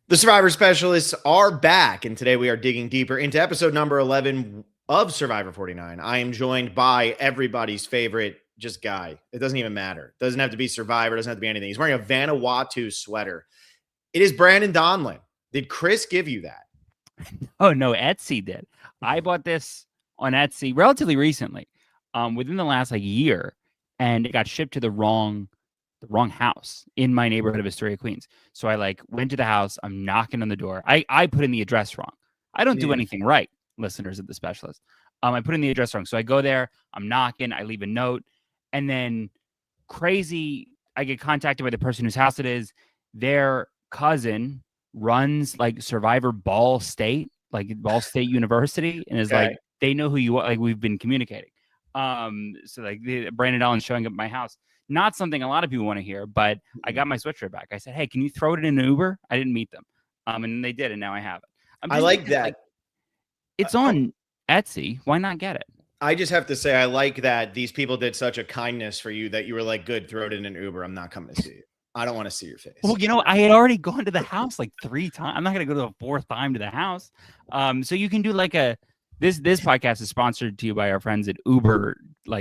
The Survivor specialists are back, and today we are digging deeper into episode number 11 of Survivor 49. I am joined by everybody's favorite just guy. It doesn't even matter. It doesn't have to be Survivor. It doesn't have to be anything. He's wearing a Vanuatu sweater. It is Brandon Donlon. Did Chris give you that? Oh, no, Etsy did. I bought this on Etsy relatively recently, within the last year, and it got shipped to the wrong house in my neighborhood of Astoria, Queens. So I went to the house. I'm knocking on the door. I put in the address wrong. I don't do anything right, listeners of the specialist. I put in the address wrong. So I go there, I'm knocking, I leave a note, and then I get contacted by the person whose house it is. Their cousin runs Survivor Ball State, Ball State University, and is they know who you are. We've been communicating. So Brandon Donlon showing up at my house. Not something a lot of people want to hear, but I got my sweatshirt back. I said, "Hey, can you throw it in an Uber?" I didn't meet them, and they did, and now I have it. I like that. It's on Etsy. Why not get it? I just have to say, I like that these people did such a kindness for you that you were like, "Good, throw it in an Uber. I'm not coming to see you. I don't want to see your face." Well, I had already gone to the house 3 times. I'm not going to go to a 4th time to the house. So you can do this podcast is sponsored to you by our friends at Uber,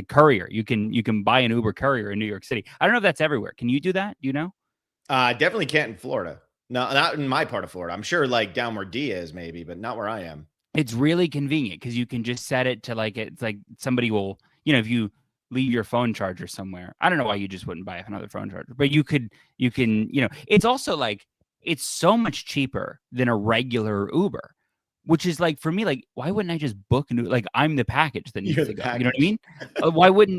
Courier. You can buy an Uber Courier in New York City. I don't know if that's everywhere. Can you do that? Do you know? Definitely can't in Florida. No, not in my part of Florida. I'm sure down where D is maybe, but not where I am. It's really convenient because you can just set it to it's somebody will, if you leave your phone charger somewhere. I don't know why you just wouldn't buy another phone charger, but you can, it's also it's so much cheaper than a regular Uber. Which is for me, why wouldn't I just book and do I'm the package that needs to go? You know what I mean?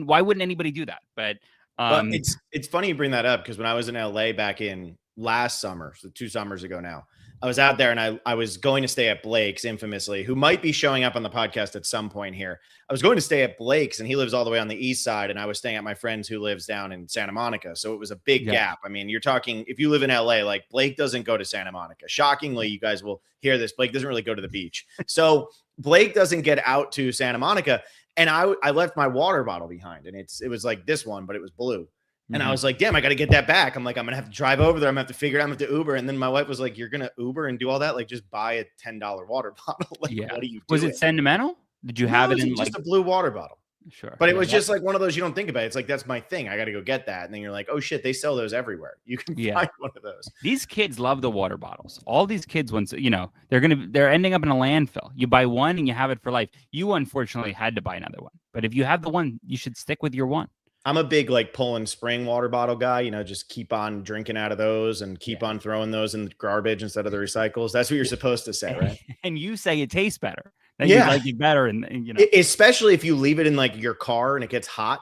Why wouldn't anybody do that? But it's funny you bring that up because when I was in LA back in last summer, so 2 summers ago now, I was out there and I was going to stay at Blake's infamously, who might be showing up on the podcast at some point here. I was going to stay at Blake's and he lives all the way on the east side. And I was staying at my friend's who lives down in Santa Monica. So it was a big gap. I mean, you're talking, if you live in LA, Blake doesn't go to Santa Monica. Shockingly, you guys will hear this. Blake doesn't really go to the beach. So Blake doesn't get out to Santa Monica. And I left my water bottle behind and it was like this one, but it was blue. And I was like, damn, I got to get that back. I'm like, I'm going to have to drive over there. I'm going to have to figure it out. I'm going to have to Uber. And then my wife was like, you're going to Uber and do all that? Just buy a $10 water bottle. What are you doing? Was it sentimental? Did you have it in just a blue water bottle? Sure. But it was just one of those you don't think about. It's that's my thing. I got to go get that. And then you're like, oh shit, they sell those everywhere. You can find one of those. These kids love the water bottles. All these kids, once they're ending up in a landfill. You buy one and you have it for life. You unfortunately had to buy another one. But if you have the one, you should stick with your one. I'm a big Poland Spring water bottle guy, just keep on drinking out of those and keep on throwing those in the garbage instead of the recycles. That's what you're supposed to say, right? And you say it tastes better. That you like it better. And especially if you leave it in your car and it gets hot.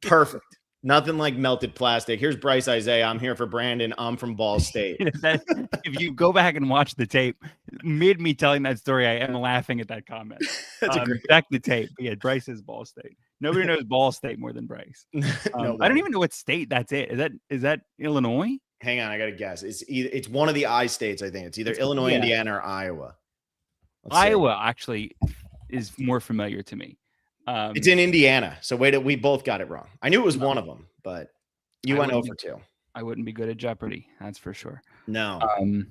Perfect. Nothing like melted plastic. Here's Bryce Isaiah. I'm here for Brandon. I'm from Ball State. If you go back and watch the tape, mid me telling that story, I am laughing at that comment. Back the tape. Yeah, Bryce is Ball State. Nobody knows Ball State more than Bryce. I don't even know what state that's it. Is that Illinois? Hang on, I got to guess. It's one of the I states, I think. It's either Illinois, Indiana, or Iowa. Iowa actually is more familiar to me. It's in Indiana. So we both got it wrong. I knew it was one of them, but you went over 2. I wouldn't be good at Jeopardy. That's for sure. No. I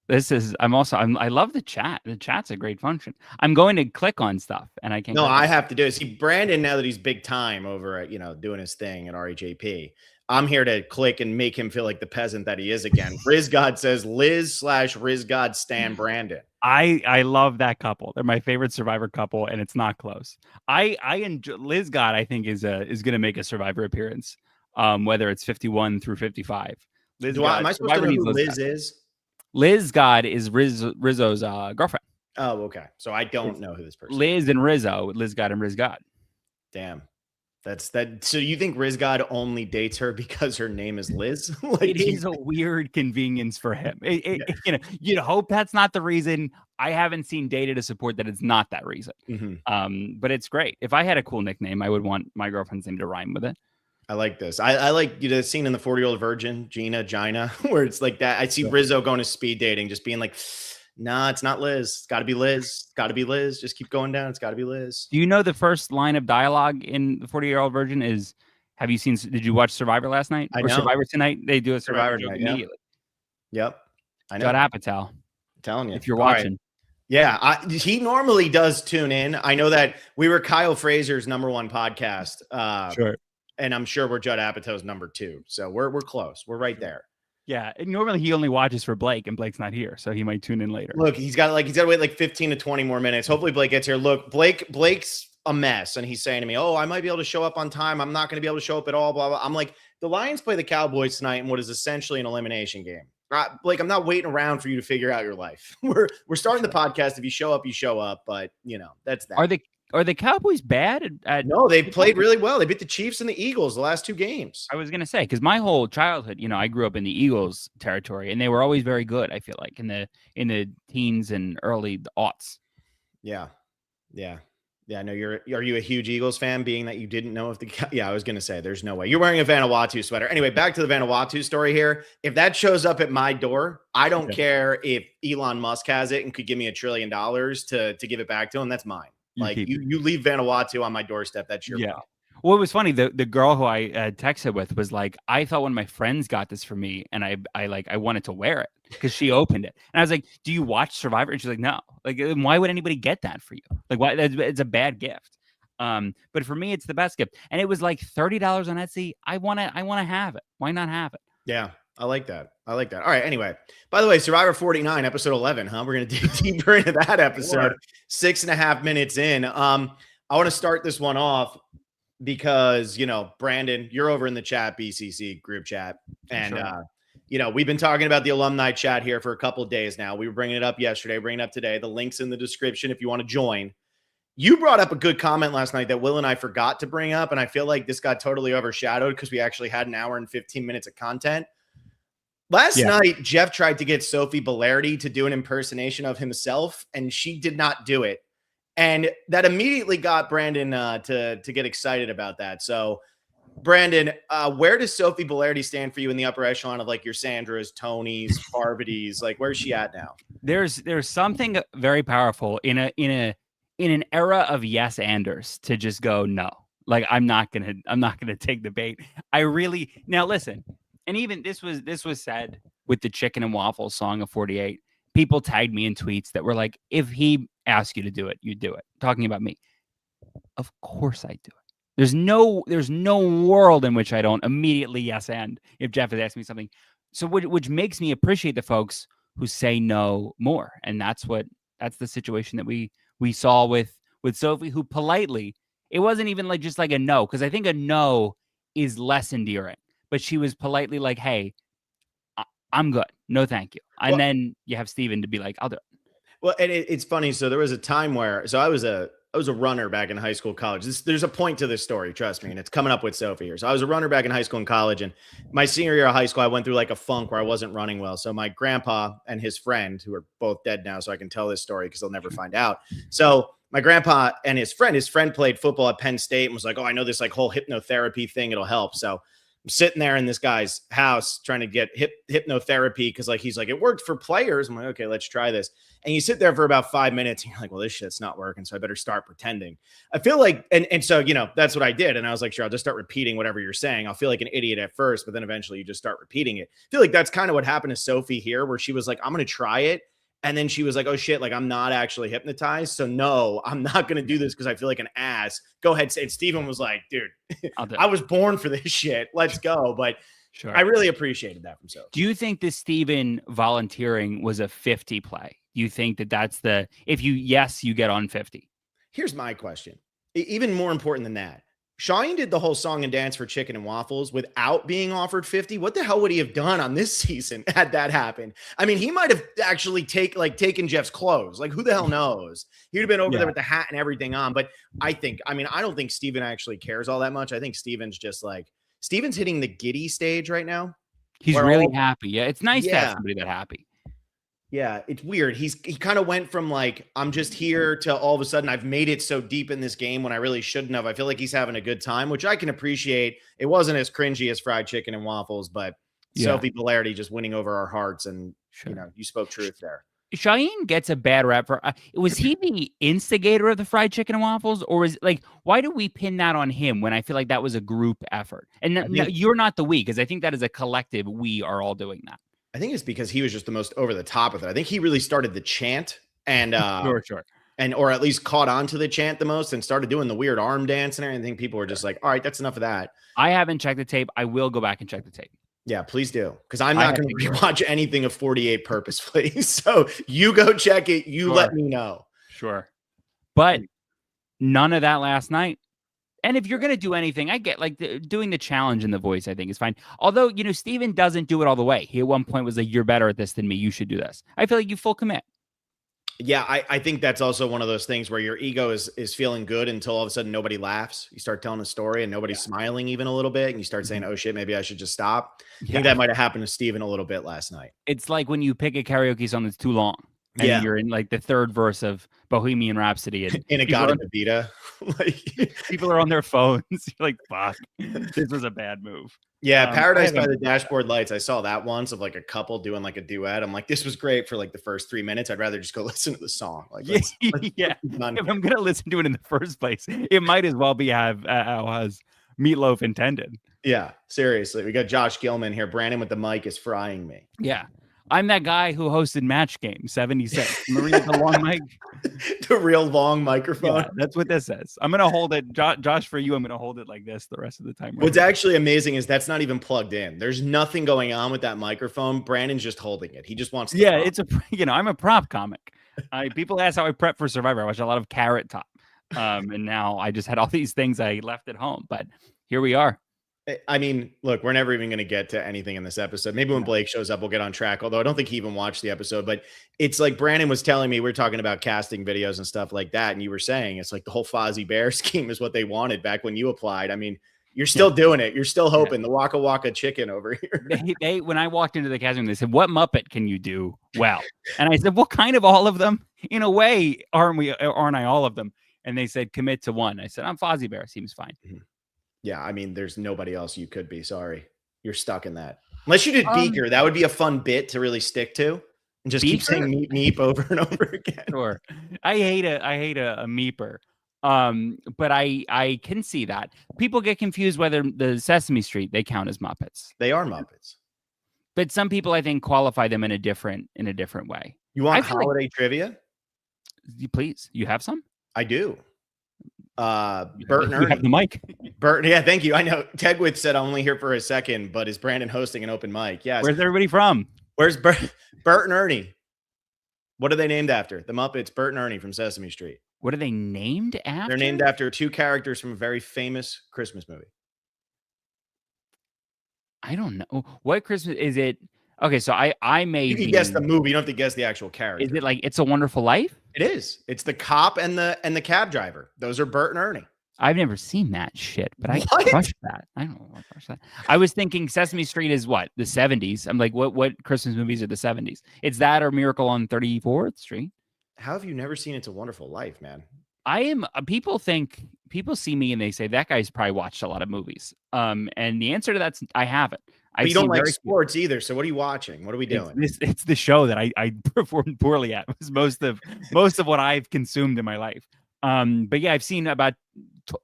love the chat. The chat's a great function. I'm going to click on stuff and I can't. No, I have to do it. See, Brandon, now that he's big time over at, doing his thing at RHAP, I'm here to click and make him feel like the peasant that he is again. RizGod says Liz/RizGod Stan Brandon. I love that couple. They're my favorite Survivor couple, and it's not close. I enjoy Liz God. I think is going to make a Survivor appearance, whether it's 51 through 55. Am I supposed to know who Liz is? Liz God is Rizzo's girlfriend. Oh, okay. So I don't know who this person Liz and Rizzo, Liz God and Riz God. Damn. That's that. So you think RizGod only dates her because her name is Liz? It is a weird convenience for him. You'd hope that's not the reason. I haven't seen data to support that it's not that reason. But it's great. If I had a cool nickname, I would want my girlfriend's name to rhyme with it. I like this. I like the scene in the 40-Year-Old Virgin, Gina, where it's like that. I see Rizzo going to speed dating, just being like, nah, it's not Liz. It's got to be Liz. It's got to be Liz. Just keep going down. It's got to be Liz. Do you know the first line of dialogue in the 40-Year-Old Virgin is, did you watch Survivor last night? I know. Survivor tonight? They do a Survivor joke immediately. Yep. I know. Judd Apatow, I'm telling you. if you're All right. watching. Yeah, he normally does tune in. I know that we were Kyle Fraser's #1 podcast, Sure. and I'm sure we're Judd Apatow's #2. So we're close. We're right there. Yeah, and normally he only watches for Blake, and Blake's not here, so he might tune in later. Look, he's got to wait like 15 to 20 more minutes. Hopefully Blake gets here. Look, Blake's a mess, and he's saying to me, "Oh, I might be able to show up on time. I'm not going to be able to show up at all." Blah blah. I'm like, the Lions play the Cowboys tonight in what is essentially an elimination game. Blake, I'm not waiting around for you to figure out your life. We're starting the podcast. If you show up, you show up. But that's that. Are the Cowboys bad? No, they played really well. They beat the Chiefs and the Eagles the last 2 games. I was gonna say, because my whole childhood, I grew up in the Eagles territory, and they were always very good. I feel like in the teens and early aughts. Yeah. No, are you a huge Eagles fan? Being that you didn't know I was gonna say there's no way you're wearing a Vanuatu sweater. Anyway, back to the Vanuatu story here. If that shows up at my door, I don't care if Elon Musk has it and could give me $1 trillion to give it back to him. That's mine. Like you leave Vanuatu on my doorstep. That's your problem. Well, it was funny. The girl who I texted with was like, I thought one of my friends got this for me, and I wanted to wear it because she opened it, and I was like, "Do you watch Survivor?" And she's like, "No." Like, why would anybody get that for you? Like, why? It's a bad gift. But for me, it's the best gift, and it was like $30 on Etsy. I wanna have it. Why not have it? Yeah, I like that. All right. Anyway, by the way, Survivor 49, episode 11. We're gonna dig deeper into that episode. 6.5 minutes in. I want to start this one off because Brandon, you're over in the ChatBCC group chat, and sure. We've been talking about the alumni chat here for a couple of days now. We were bringing it up yesterday, bringing it up today. The link's in the description if you want to join. You brought up a good comment last night that Will and I forgot to bring up, and I feel like this got totally overshadowed because we actually had an hour and 15 minutes of content. Last night, Jeff tried to get Sophie Bellardi to do an impersonation of himself, and she did not do it. And that immediately got Brandon to get excited about that. So, Brandon, where does Sophie Bellardi stand for you in the upper echelon of like your Sandras, Tonys, Parvati's? Like, where's she at now? There's something very powerful in an era of yes anders to just go no. Like, I'm not gonna take the bait. Now listen, and even this was said with the chicken and waffles song of 48. People tagged me in tweets that were like, if he asked you to do it, you do it. Talking about me. Of course I do it. There's no world in which I don't immediately yes and if Jeff has asked me something. So which makes me appreciate the folks who say no more. And that's the situation that we saw with Sophie, who politely, it wasn't even like just like a no, because I think a no is less endearing. But she was politely like, hey, I'm good. No, thank you. And then you have Steven to be like, I'll do it. Well, and it's funny. So there was a time where, I was a runner back in high school, college. There's a point to this story, trust me, and it's coming up with Sophie here. So I was a runner back in high school and college, and my senior year of high school, I went through like a funk where I wasn't running well. So my grandpa and his friend, who are both dead now, so I can tell this story because they'll never find out. So my grandpa and his friend played football at Penn State and was like, oh, I know this like whole hypnotherapy thing. It'll help. So I'm sitting there in this guy's house trying to get hypnotherapy because like he's like, it worked for players. I'm like, okay, let's try this. And you sit there for about 5 minutes and you're like, well, this shit's not working, so I better start pretending. I feel like, and so that's what I did. And I was like, sure, I'll just start repeating whatever you're saying. I'll feel like an idiot at first, but then eventually you just start repeating it. I feel like that's kind of what happened to Sophie here, where she was like, I'm gonna try it. And then she was like, oh shit, like I'm not actually hypnotized. So no, I'm not going to do this because I feel like an ass. Go ahead. And Steven was like, dude, I was born for this shit. Let's go. But sure, I really appreciated that from Sophie. Do you think this Steven volunteering was a 50 play? Do you think that that's if you get on 50? Here's my question. Even more important than that. Shaheen did the whole song and dance for chicken and waffles without being offered 50. What the hell would he have done on this season had that happened? I mean, he might have actually taken Jeff's clothes. Like, who the hell knows? He'd have been over there with the hat and everything on. But I don't think Steven actually cares all that much. I think Steven's hitting the giddy stage right now. He's really happy. Yeah, it's nice to have somebody that happy. Yeah, it's weird. He kind of went from like, I'm just here, to all of a sudden I've made it so deep in this game when I really shouldn't have. I feel like he's having a good time, which I can appreciate. It wasn't as cringy as fried chicken and waffles, but Sophie Bellardi just winning over our hearts. And, you spoke truth there. Shaheen gets a bad rap for, was he the instigator of the fried chicken and waffles? Or is like, why do we pin that on him when I feel like that was a group effort? And you're not the we, because I think that is a collective, we are all doing that. I think it's because he was just the most over the top with it. I think he really started the chant and Sure. or at least caught on to the chant the most and started doing the weird arm dance and everything. People were just like, all right, that's enough of that. I haven't checked the tape. I will go back and check the tape. Yeah, please do. Because I'm I not have going to to rewatch anything of 48 purposefully. So you go check it. You let me know. Sure. But none of that last night. And if you're going to do anything, I get like doing the challenge in The Voice, I think is fine. Although, you know, Steven doesn't do it all the way. He at one point was like, you're better at this than me. You should do this. I feel like you full commit. Yeah, I think that's also one of those things where your ego is feeling good until all of a sudden nobody laughs. You start telling a story and nobody's smiling even a little bit. And you start saying, oh shit, maybe I should just stop. I think that might have happened to Steven a little bit last night. It's like when you pick a karaoke song that's too long. And you're in like the third verse of Bohemian Rhapsody. And in a God of Evita. Like, people are on their phones. You're like, fuck, this was a bad move. Yeah, Paradise by the Dashboard Lights. I saw that once of like a couple doing like a duet. I'm like, this was great for like the first 3 minutes. I'd rather just go listen to the song. Like, let's if I'm gonna listen to it in the first place, it might as well be how has Meatloaf intended. Yeah, seriously. We got Josh Gilman here. Brandon with the mic is frying me. Yeah. I'm that guy who hosted Match Game 76. Remember the long mic? The real long microphone. Yeah, that's what this says. I'm going to hold it. Josh, for you, I'm going to hold it like this the rest of the time. What's actually amazing is that's not even plugged in. There's nothing going on with that microphone. Brandon's just holding it. He just wants to. Yeah, I'm a prop comic. People ask how I prep for Survivor. I watch a lot of Carrot Top. And now I just had all these things I left at home. But here we are. I mean, look, we're never even going to get to anything in this episode. Maybe when Blake shows up, we'll get on track. Although I don't think he even watched the episode. But it's like Brandon was telling me, we're talking about casting videos and stuff like that. And you were saying it's like the whole Fozzie Bear scheme is what they wanted back when you applied. I mean, you're still doing it. You're still hoping the Waka Waka chicken over here. They when I walked into the casting room, they said, "What Muppet can you do well?" And I said, "Well, kind of all of them. In a way, aren't I all of them?" And they said, "Commit to one." I said, "I'm Fozzie Bear. Seems fine." Mm-hmm. Yeah, I mean, there's nobody else you could be. Sorry. You're stuck in that. Unless you did Beaker, that would be a fun bit to really stick to. And just keep saying meep meep over and over again. Sure. I hate a meeper. But I can see that. People get confused whether the Sesame Street, they count as Muppets. They are Muppets. But some people, I think, qualify them in a different way. You want holiday trivia? Please. You have some? I do. Bert and Ernie. You have the mic. Bert, yeah, thank you. I know Tegwith said I'm only here for a second, but is Brandon hosting an open mic? Yes. Where's everybody from? Where's Bert and Ernie? What are they named after? The Muppets, Bert and Ernie from Sesame Street. What are they named after? They're named after two characters from a very famous Christmas movie. I don't know. What Christmas is it? Okay, so I may you can guess the movie. You don't have to guess the actual character. Is it like It's a Wonderful Life? It is. It's the cop and the cab driver. Those are Bert and Ernie. I've never seen that shit, but I crushed that. I don't know. I crushed that. I was thinking Sesame Street is what? The 70s. I'm like, what Christmas movies are the 70s? It's that or Miracle on 34th Street. How have you never seen It's a Wonderful Life, man? People see me and they say that guy's probably watched a lot of movies. And the answer to that's I haven't. But you don't like sports either. So what are you watching? What are we doing? It's the show that I performed poorly at. It was most of what I've consumed in my life. But yeah, I've seen about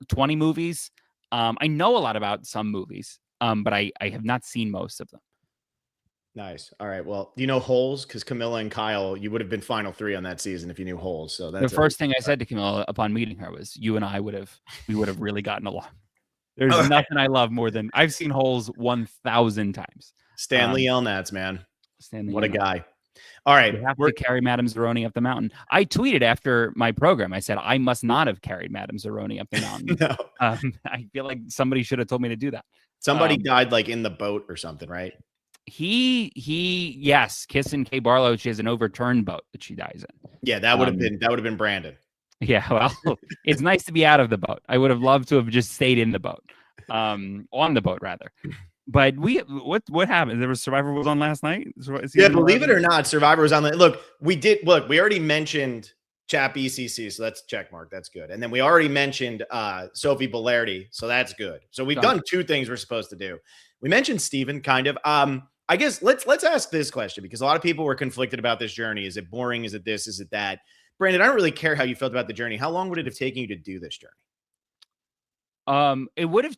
20 movies. I know a lot about some movies, but I have not seen most of them. Nice. All right. Well, do you know Holes? Because Camilla and Kyle, you would have been final 3 on that season if you knew Holes. So that's the first thing I said to Camilla upon meeting her was, "You and I would have really gotten along." There's nothing I love more than I've seen Holes 1,000 times. Stanley Elnats, man. What a guy. All right. You have to carry Madame Zeroni up the mountain. I tweeted after my program. I said, I must not have carried Madame Zeroni up the mountain. No. I feel like somebody should have told me to do that. Somebody died like in the boat or something, right? Yes. Kissing Kay Barlow. She has an overturned boat that she dies in. Yeah, that would have been Brandon. Yeah, well, it's nice to be out of the boat. I would have loved to have just stayed in the boat, on the boat rather. But what happened? There was Survivor was on last night. Yeah, believe it or not, Survivor was on. We already mentioned ChatBCC, so that's a check mark. That's good. And then we already mentioned Sophie Bellardi, so that's good. So we've done 2 things we're supposed to do. We mentioned Steven, kind of. I guess let's ask this question because a lot of people were conflicted about this journey. Is it boring? Is it this? Is it that? Brandon, I don't really care how you felt about the journey. How long would it have taken you to do this journey? It would have.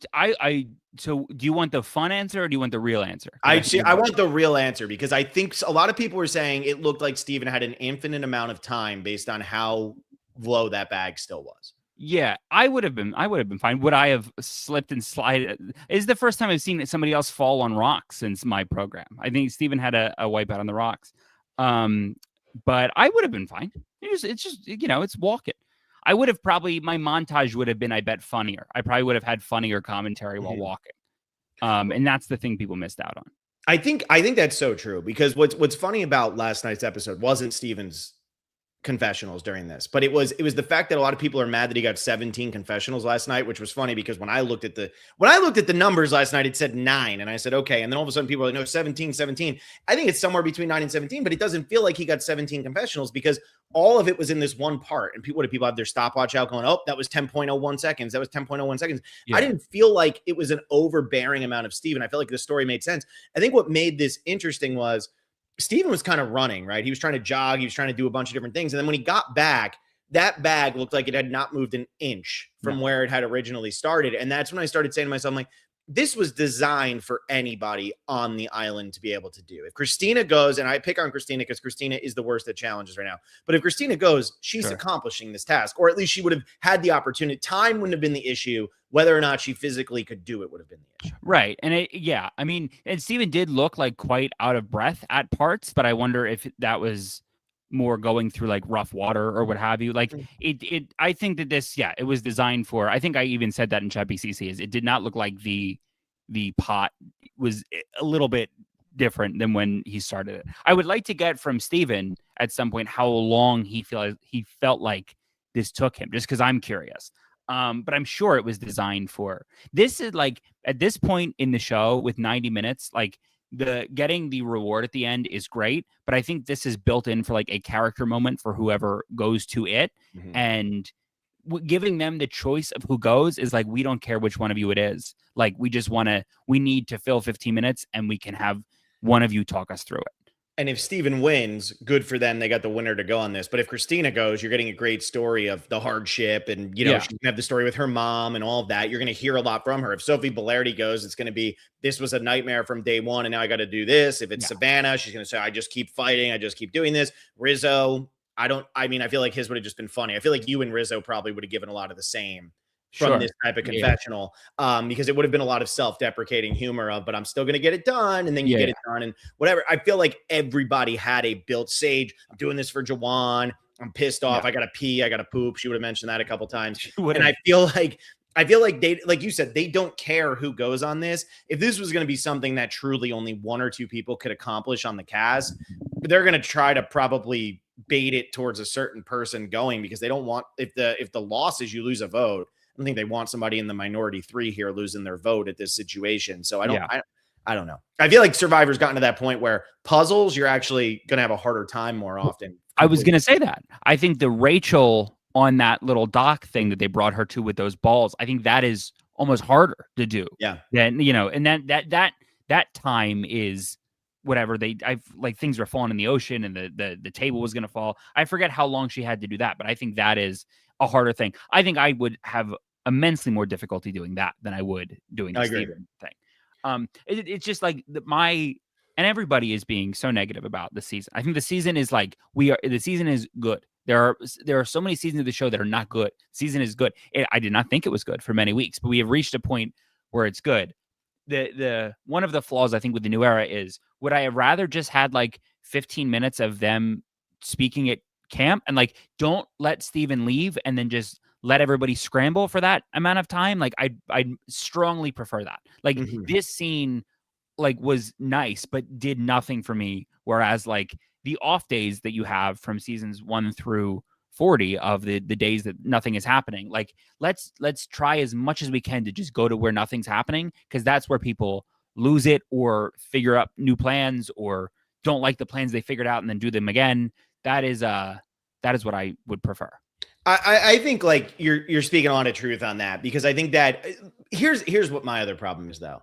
So, do you want the fun answer or do you want the real answer? 'Cause I think see. we I both- want the real answer because I think a lot of people were saying it looked like Steven had an infinite amount of time based on how low that bag still was. Yeah, I would have been. I would have been fine. Would I have slipped and slid? It's the first time I've seen somebody else fall on rocks since my program. I think Steven had a wipeout on the rocks. But I would have been fine. It's just it's walking. I would have probably my montage would have been, I bet, funnier. I probably would have had funnier commentary while walking. And that's the thing people missed out on. I think that's so true because what's funny about last night's episode wasn't Steven's confessionals during this, but it was the fact that a lot of people are mad that he got 17 confessionals last night, which was funny because when I looked at the numbers last night, it said 9, and I said okay, and then all of a sudden people are like, no, 17. I think it's somewhere between 9 and 17, but it doesn't feel like he got 17 confessionals because all of it was in this one part. And what do people have their stopwatch out going, oh, that was 10.01 seconds, that was 10.01 seconds. Yeah. I didn't feel like it was an overbearing amount of Steven. I felt like the story made sense. I think what made this interesting was Steven was kind of running, right? He was trying to jog. He was trying to do a bunch of different things. And then when he got back, that bag looked like it had not moved an inch from where it had originally started. And that's when I started saying to myself, I'm like, this was designed for anybody on the island to be able to do. If Christina goes, and I pick on Christina because Christina is the worst at challenges right now, but if Christina goes, she's accomplishing this task, or at least she would have had the opportunity. Time wouldn't have been the issue. Whether or not she physically could do it would have been the issue. Right. And I mean, and Steven did look like quite out of breath at parts, but I wonder if that was more going through like rough water or what have you. Like I think that this, it was designed for, I think I even said that in ChatBCC, is it did not look like the pot was a little bit different than when he started it. I would like to get from Steven at some point how long he felt like this took him, just because I'm curious. But I'm sure it was designed for this. Is like at this point in the show with 90 minutes, like getting the reward at the end is great, but I think this is built in for like a character moment for whoever goes to it, and giving them the choice of who goes is like, we don't care which one of you it is. Like, we need to fill 15 minutes and we can have one of you talk us through it. And if Steven wins, good for them. They got the winner to go on this. But if Christina goes, you're getting a great story of the hardship. And, she's going to have the story with her mom and all of that. You're going to hear a lot from her. If Sophie Bellardi goes, it's going to be, this was a nightmare from day one, and now I got to do this. If it's Savannah, she's going to say, I just keep fighting. I just keep doing this. Rizzo, I feel like his would have just been funny. I feel like you and Rizzo probably would have given a lot of the same from this type of confessional, because it would have been a lot of self-deprecating humor of, but I'm still going to get it done. And then you get it done and whatever. I feel like everybody had a built Sage. I'm doing this for Jawan. I'm pissed off. I got to pee. I got to poop. She would have mentioned that a couple times. And I feel like they, like you said, they don't care who goes on this. If this was going to be something that truly only one or two people could accomplish on the cast, they're going to try to probably bait it towards a certain person going, because they don't want, if the loss is you lose a vote, I don't think they want somebody in the minority 3 here losing their vote at this situation. So I don't know. I feel like Survivor's gotten to that point where puzzles, you're actually going to have a harder time more often. I was going to say that. I think the Rachel on that little dock thing that they brought her to with those balls, I think that is almost harder to do. Yeah. Then, and that time is whatever things were falling in the ocean and the table was going to fall. I forget how long she had to do that, but I think that is a harder thing. I think I would have immensely more difficulty doing that than I would doing the Steven thing. It's just like and everybody is being so negative about the season. I think the season is like, the season is good. There are so many seasons of the show that are not good. Season is good. I did not think it was good for many weeks, but we have reached a point where it's good. The one of the flaws I think with the new era is, would I have rather just had like 15 minutes of them speaking at camp and like, don't let Steven leave and then just let everybody scramble for that amount of time? Like, I'd strongly prefer that. Like this scene like was nice, but did nothing for me. Whereas like the off days that you have from seasons 1 through 40 of the days that nothing is happening, like let's try as much as we can to just go to where nothing's happening, because that's where people lose it or figure up new plans or don't like the plans they figured out and then do them again. That is what I would prefer. I think like you're speaking a lot of truth on that, because I think that here's what my other problem is though.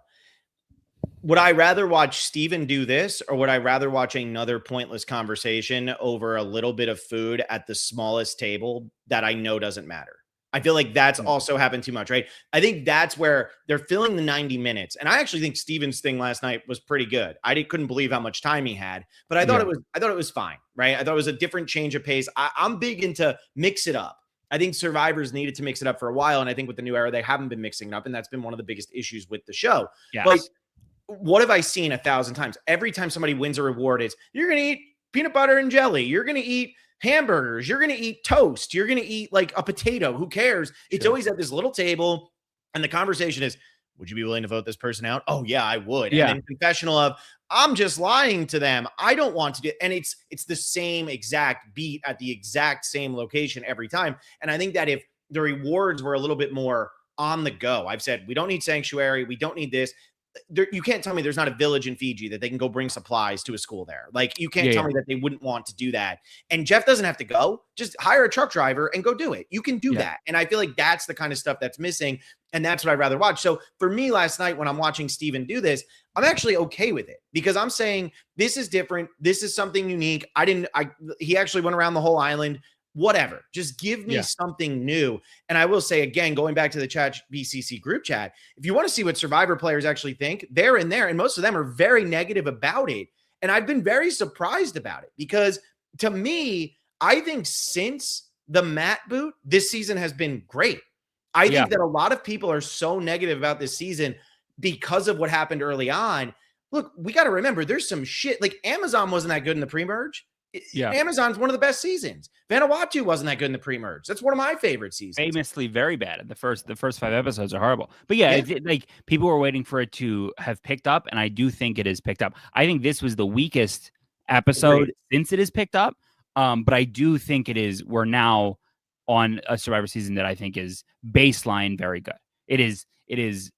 Would I rather watch Steven do this, or would I rather watch another pointless conversation over a little bit of food at the smallest table that I know doesn't matter? I feel like that's also happened too much, right? I think that's where they're filling the 90 minutes. And I actually think Steven's thing last night was pretty good. Couldn't believe how much time he had, but I thought it was fine, right? I thought it was a different change of pace. I'm big into mix it up. I think Survivors needed to mix it up for a while. And I think with the new era, they haven't been mixing it up. And that's been one of the biggest issues with the show. Yes. But what have I seen 1,000 times? Every time somebody wins a reward, it's you're going to eat peanut butter and jelly. You're going to eat hamburgers. You're going to eat toast. You're going to eat like a potato. Who cares? It's always at this little table. And the conversation is, would you be willing to vote this person out? Oh yeah, I would. Yeah. And then confessional of, I'm just lying to them. I don't want to do it. And it's the same exact beat at the exact same location every time. And I think that if the rewards were a little bit more on the go, I've said, we don't need sanctuary. We don't need this. You can't tell me there's not a village in Fiji that they can go bring supplies to a school there. Like you can't tell me that they wouldn't want to do that. And Jeff doesn't have to go, just hire a truck driver and go do it. You can do that. And I feel like that's the kind of stuff that's missing. And that's what I'd rather watch. So for me last night, when I'm watching Steven do this, I'm actually okay with it because I'm saying this is different. This is something unique. He actually went around the whole island. Whatever, just give me something new. And I will say again, going back to the ChatBCC group chat, if you want to see what Survivor players actually think, they're in there, and most of them are very negative about it. And I've been very surprised about it because to me, I think since the Matt boot, this season has been great. I think that a lot of people are so negative about this season because of what happened early on. Look, we got to remember there's some shit like Amazon wasn't that good in the pre-merge. Amazon's one of the best seasons. Vanuatu wasn't that good in the pre-merge. That's one of my favorite seasons. Famously very bad. The first 5 episodes are horrible. But like people were waiting for it to have picked up, and I do think it has picked up. I think this was the weakest episode since it has picked up. But I do think we're now on a Survivor season that I think is baseline very good. It is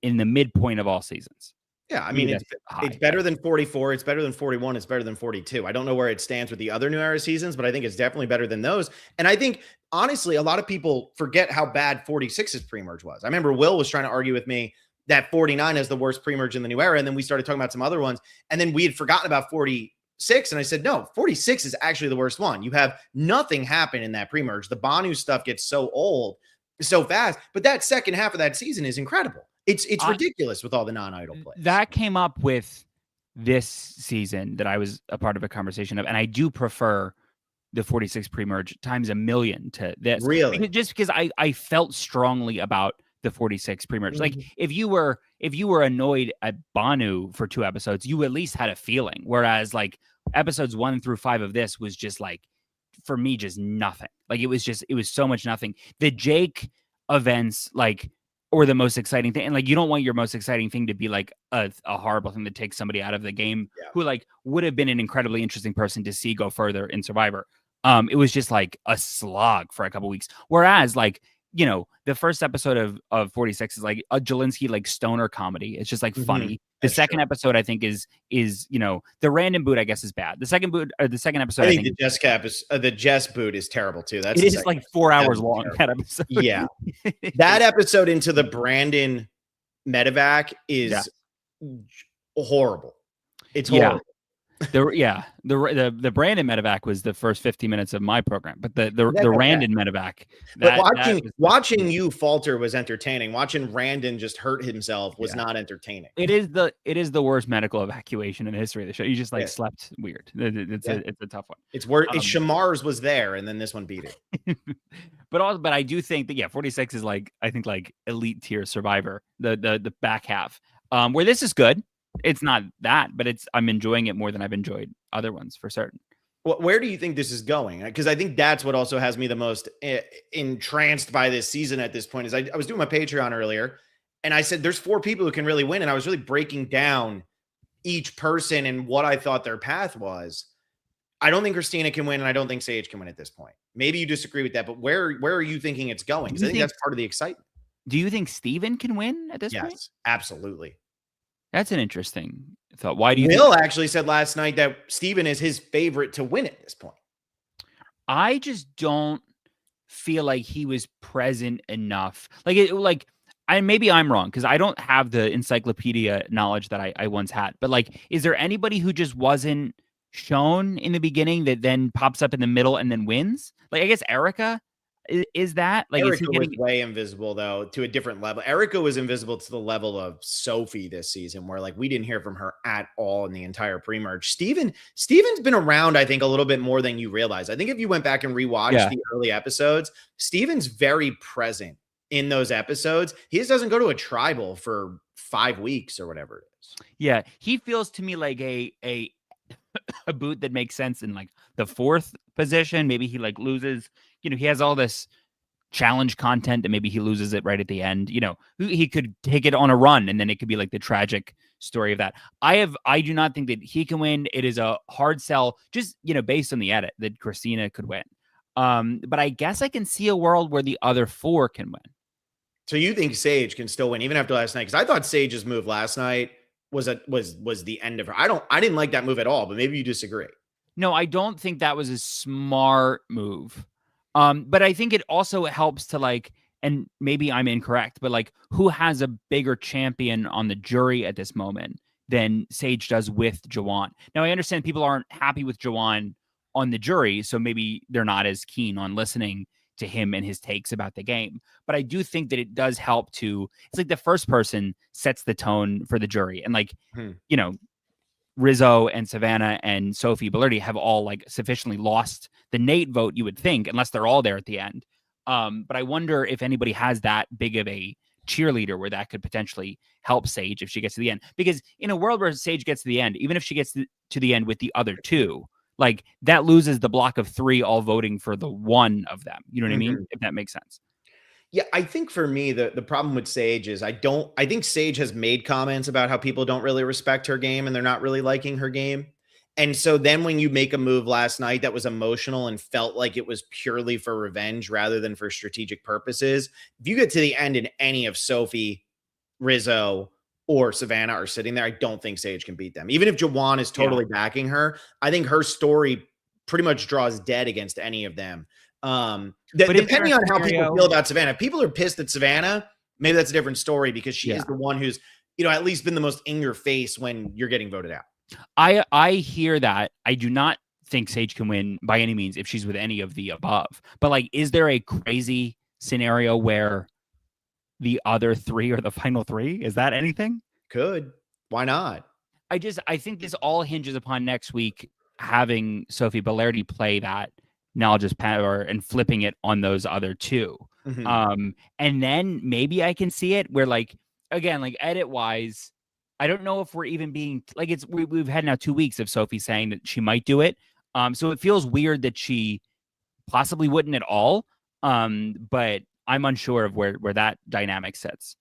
in the midpoint of all seasons. Yeah, I mean, it's better than 44. It's better than 41. It's better than 42. I don't know where it stands with the other New Era seasons, but I think it's definitely better than those. And I think, honestly, a lot of people forget how bad 46's pre-merge was. I remember Will was trying to argue with me that 49 is the worst pre-merge in the New Era, and then we started talking about some other ones, and then we had forgotten about 46, and I said, no, 46 is actually the worst one. You have nothing happen in that pre-merge. The Banu stuff gets so old so fast, but that second half of that season is incredible. It's ridiculous with all the non-idol plays. That came up with this season that I was a part of a conversation of, and I do prefer the 46 pre-merge times a million to this. Really? Just because I felt strongly about the 46 pre-merge. Like if you were annoyed at Banu for 2 episodes, you at least had a feeling. Whereas like episodes 1 through 5 of this was just like, for me, just nothing. Like it was so much nothing. The Jake events, like, or the most exciting thing. And like, you don't want your most exciting thing to be like a horrible thing that takes somebody out of the game who like would have been an incredibly interesting person to see go further in Survivor. It was just like a slog for a couple weeks. Whereas like, you know, the first episode of 46 is like a Jelinski like stoner comedy. It's just like funny. The second episode, I think, is you know, the random boot, I guess, is bad. The second episode, I think the Jess boot is terrible too. It is like 4 hours long. That episode. Yeah, that episode into the Brandon medevac is horrible. It's horrible. The Brandon medevac was the first 50 minutes of my program, but the Randon medevac. Watching you falter was entertaining. Watching Randon just hurt himself was not entertaining. It is the worst medical evacuation in the history of the show. You just like slept weird. It's a tough one. It's worse. Shamar's was there, and then this one beat it. but I do think that 46 is like, I think like elite tier Survivor. The back half, where this is good. It's not that, but I'm enjoying it more than I've enjoyed other ones for certain. Well, where do you think this is going? Because I think that's what also has me the most entranced by this season at this point. Is I was doing my Patreon earlier, and I said there's 4 people who can really win, and I was really breaking down each person and what I thought their path was. I don't think Christina can win, and I don't think Sage can win at this point. Maybe you disagree with that, but where are you thinking it's going? Because I think that's part of the excitement. Do you think Steven can win at this point? Yes, absolutely. That's an interesting thought. Why do you Will actually said last night that Steven is his favorite to win at this point. I just don't feel like he was present enough. Maybe I'm wrong because I don't have the encyclopedia knowledge that I once had. But like, is there anybody who just wasn't shown in the beginning that then pops up in the middle and then wins? Like, I guess Erica. Is that like, is he Erica was getting? way invisible though, to a different level. Erica was invisible to the level of Sophie this season, where like we didn't hear from her at all in the entire pre-merge. Steven's been around, I think, a little bit more than you realize. I think if you went back and rewatched Yeah. the early episodes, Steven's very present in those episodes. He just doesn't go to a tribal for 5 weeks or whatever it is. Yeah, he feels to me like a boot that makes sense in like the fourth position. Maybe he like loses, he has all this challenge content, and maybe he loses it right at the end. He could take it on a run, and then it could be like the tragic story of that. I do not think that he can win. It is a hard sell, just based on the edit, that Christina could win. But I guess I can see a world where the other four can win. So you think Sage can still win even after last night? Because I thought Sage's move last night was the end of her. I didn't like that move at all, but maybe you disagree. No, I don't think that was a smart move. But I think it also helps to like, and maybe I'm incorrect, but like, who has a bigger champion on the jury at this moment than Sage does with Jawan? Now, I understand people aren't happy with Jawan on the jury, so maybe they're not as keen on listening to him and his takes about the game. But I do think that it does help it's like the first person sets the tone for the jury. And like, Rizzo and Savannah and Sophie Bellerti have all like sufficiently lost the Nate vote, you would think, unless they're all there at the end. But I wonder if anybody has that big of a cheerleader where that could potentially help Sage if she gets to the end. Because in a world where Sage gets to the end, even if she gets to the end with the other two, like that loses the block of three all voting for the one of them. You know what I mean? If that makes sense. Yeah, I think for me, the problem with Sage is I think Sage has made comments about how people don't really respect her game and they're not really liking her game. And so then when you make a move last night that was emotional and felt like it was purely for revenge rather than for strategic purposes, if you get to the end and any of Sophie, Rizzo, or Savannah are sitting there, I don't think Sage can beat them. Even if Jawan is totally backing her, I think her story pretty much draws dead against any of them. Depending on how people feel about Savannah, if people are pissed at Savannah, maybe that's a different story because she is the one who's, at least been the most in your face when you're getting voted out. I hear that. I do not think Sage can win by any means if she's with any of the above. But like, is there a crazy scenario where the other three are the final three? Is that anything? Could. Why not? I think this all hinges upon next week having Sophie Bellerti play that knowledge as power and flipping it on those other two. And then maybe I can see it where like, again, like edit wise, I don't know if we're even being like, we've had now 2 weeks of Sophie saying that she might do it. So it feels weird that she possibly wouldn't at all. But I'm unsure of where that dynamic sits.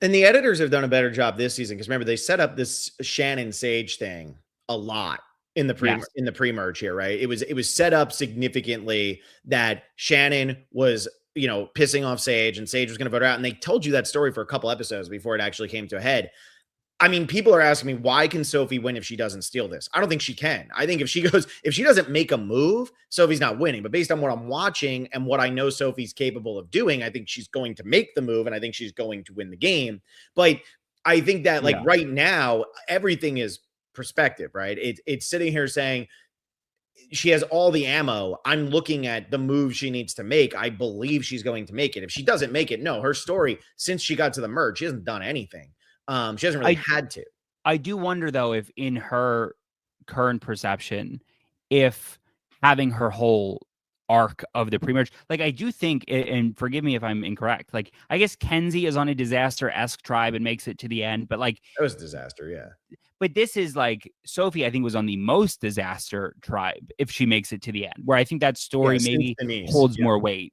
And the editors have done a better job this season because remember they set up this Shannon Sage thing a lot in the pre-merge here, right? It was set up significantly that Shannon was, pissing off Sage and Sage was going to vote her out. And they told you that story for a couple episodes before it actually came to a head. I mean, people are asking me, why can Sophie win if she doesn't steal this? I don't think she can. I think if she doesn't make a move, Sophie's not winning. But based on what I'm watching and what I know Sophie's capable of doing, I think she's going to make the move and I think she's going to win the game. But I think that right now, everything is perspective, right? It's sitting here saying she has all the ammo. I'm looking at the move she needs to make. I believe she's going to make it. If she doesn't make it, no, her story since she got to the merge, she hasn't done anything. She hasn't really had to. I do wonder though, if in her current perception, if having her whole arc of the pre-merge, like I do think, and forgive me if I'm incorrect, like I guess Kenzie is on a disaster-esque tribe and makes it to the end, but like that was a disaster, yeah. But this is like Sophie, I think, was on the most disaster tribe if she makes it to the end, where I think that story maybe holds more weight.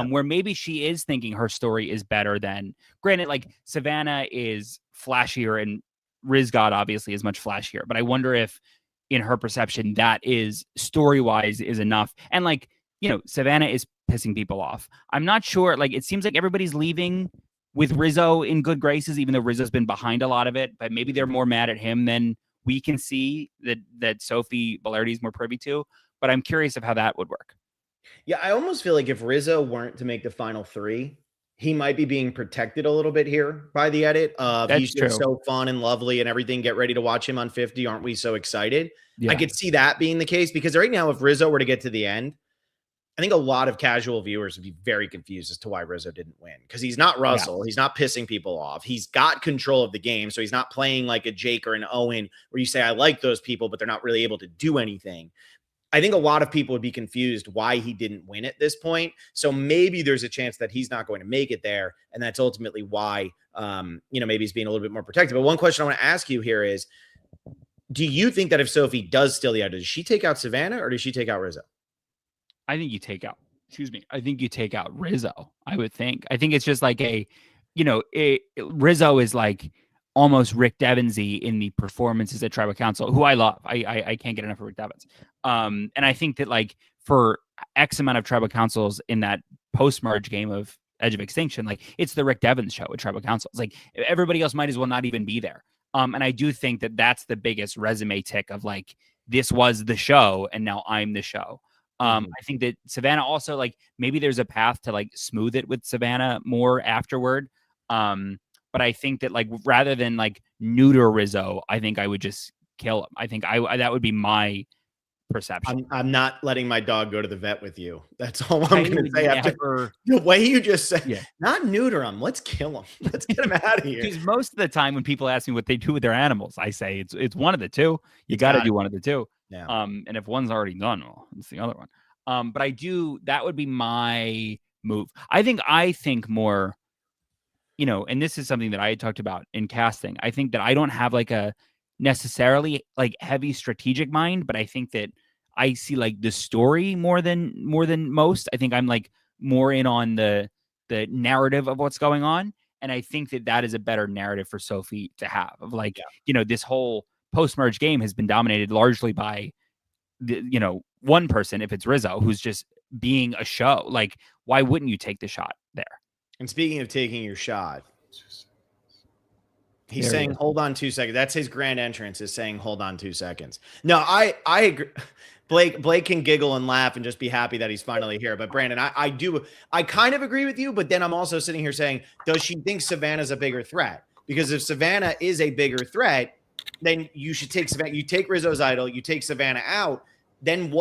Where maybe she is thinking her story is better than, granted, like Savannah is flashier and Riz God obviously is much flashier, but I wonder if in her perception that is story-wise is enough. And like, Savannah is pissing people off. I'm not sure, like it seems like everybody's leaving with Rizzo in good graces, even though Rizzo's been behind a lot of it, but maybe they're more mad at him than we can see that Sophie Bellerti is more privy to. But I'm curious of how that would work. Yeah, I almost feel like if Rizzo weren't to make the final three, he might be being protected a little bit here by the edit. He's just so fun and lovely and everything. Get ready to watch him on 50. Aren't we so excited? Yeah. I could see that being the case because right now, if Rizzo were to get to the end, I think a lot of casual viewers would be very confused as to why Rizzo didn't win, because he's not Russell. He's not pissing people off. He's got control of the game. So he's not playing like a Jake or an Owen where you say, I like those people, but they're not really able to do anything. I think a lot of people would be confused why he didn't win at this point. So maybe there's a chance that he's not going to make it there. And that's ultimately why, maybe he's being a little bit more protected. But one question I want to ask you here is, do you think that if Sophie does steal the idol, does she take out Savannah or does she take out Rizzo? I think you take out Rizzo. I would think. I think it's just like Rizzo is like almost Rick Devensy in the performances at Tribal Council, who I love. I can't get enough of Rick Devens. And I think that like for X amount of Tribal Councils in that post-merge game of Edge of Extinction, like it's the Rick Devens show at Tribal Council. It's like everybody else might as well not even be there. And I do think that that's the biggest resume tick of like, this was the show and now I'm the show. I think that Savannah also, like, maybe there's a path to like smooth it with Savannah more afterward. But I think that like, rather than like neuter Rizzo, I think I would just kill him. I think that would be my perception. I'm not letting my dog go to the vet with you. That's all I'm going to say. After the way you just said, not neuter him. Let's kill him. Let's get him out of here. Because most of the time when people ask me what they do with their animals, I say it's one of the two. You got to do one of the two. Yeah. And if one's already done, well, it's the other one. But that would be my move. I think more, and this is something that I had talked about in casting. I think that I don't have like a necessarily like heavy strategic mind, but I think that I see like the story more than most. I think I'm like more in on the narrative of what's going on. And I think that is a better narrative for Sophie to have of like, this whole post-merge game has been dominated largely by one person, if it's Rizzo, who's just being a show. Like, why wouldn't you take the shot there? And speaking of taking your shot, he's saying, hold on 2 seconds. That's his grand entrance, is saying, hold on 2 seconds. No, I agree. Blake can giggle and laugh and just be happy that he's finally here. But Brandon, I kind of agree with you, but then I'm also sitting here saying, does she think Savannah's a bigger threat? Because if Savannah is a bigger threat, then you should take Savannah. You take Rizzo's idol, you take Savannah out. Then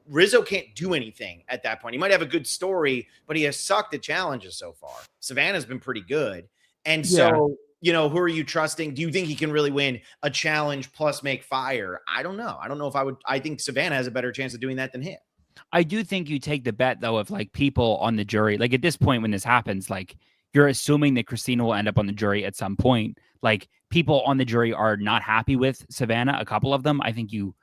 Rizzo can't do anything at that point. He might have a good story, but he has sucked at challenges so far. Savannah's been pretty good. And so, who are you trusting? Do you think he can really win a challenge plus make fire? I don't know. I don't know if I think Savannah has a better chance of doing that than him. I do think you take the bet though of like people on the jury. Like at this point when this happens, like you're assuming that Christina will end up on the jury at some point. Like people on the jury are not happy with Savannah, a couple of them. I think you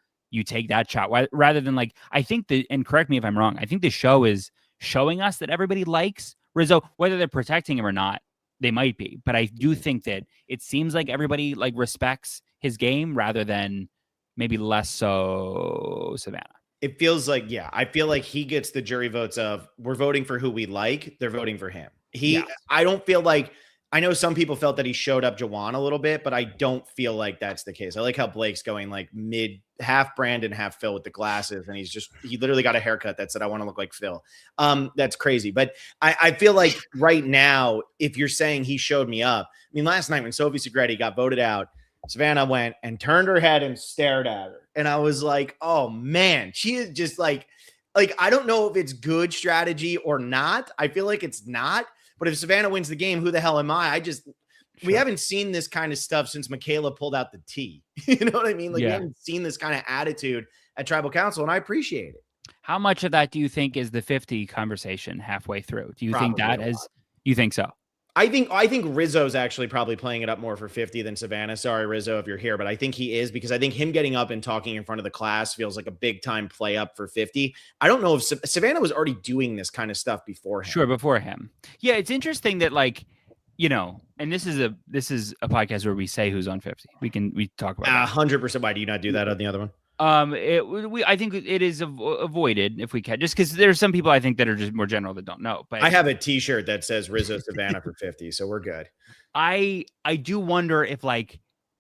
take that shot rather than like, I think and correct me if I'm wrong, I think the show is showing us that everybody likes Rizzo, whether they're protecting him or not, they might be. But I do think that it seems like everybody like respects his game rather than maybe less so Savannah. It feels like, I feel like he gets the jury votes of we're voting for who we like. They're voting for him. I don't feel like, I know some people felt that he showed up Jawan a little bit, but I don't feel like that's the case. I like how Blake's going like half Brandon, half Phil with the glasses. And he literally got a haircut that said, I want to look like Phil. That's crazy. But I feel like right now, if you're saying he showed me up, I mean, last night when Sophie Segretti got voted out, Savannah went and turned her head and stared at her. And I was like, oh man, she is just like, I don't know if it's good strategy or not. I feel like it's not. But if Savannah wins the game, who the hell am I? We haven't seen this kind of stuff since Michaela pulled out the T. You know what I mean? Like we haven't seen this kind of attitude at Tribal Council, and I appreciate it. How much of that do you think is the 50 conversation halfway through? Do you think that is? You think so? I think Rizzo's actually probably playing it up more for 50 than Savannah. Sorry, Rizzo, if you're here, but I think he is, because I think him getting up and talking in front of the class feels like a big time play up for 50. I don't know if Savannah was already doing this kind of stuff before him. Sure, before him. Yeah, it's interesting that like, and this is a podcast where we say who's on 50. We talk about that. 100%. Why do you not do that on the other one? I think it is avoided if we can, just because there's some people I think that are just more general that don't know. But I have a T-shirt that says Rizzo Savannah for 50, so we're good. I do wonder if like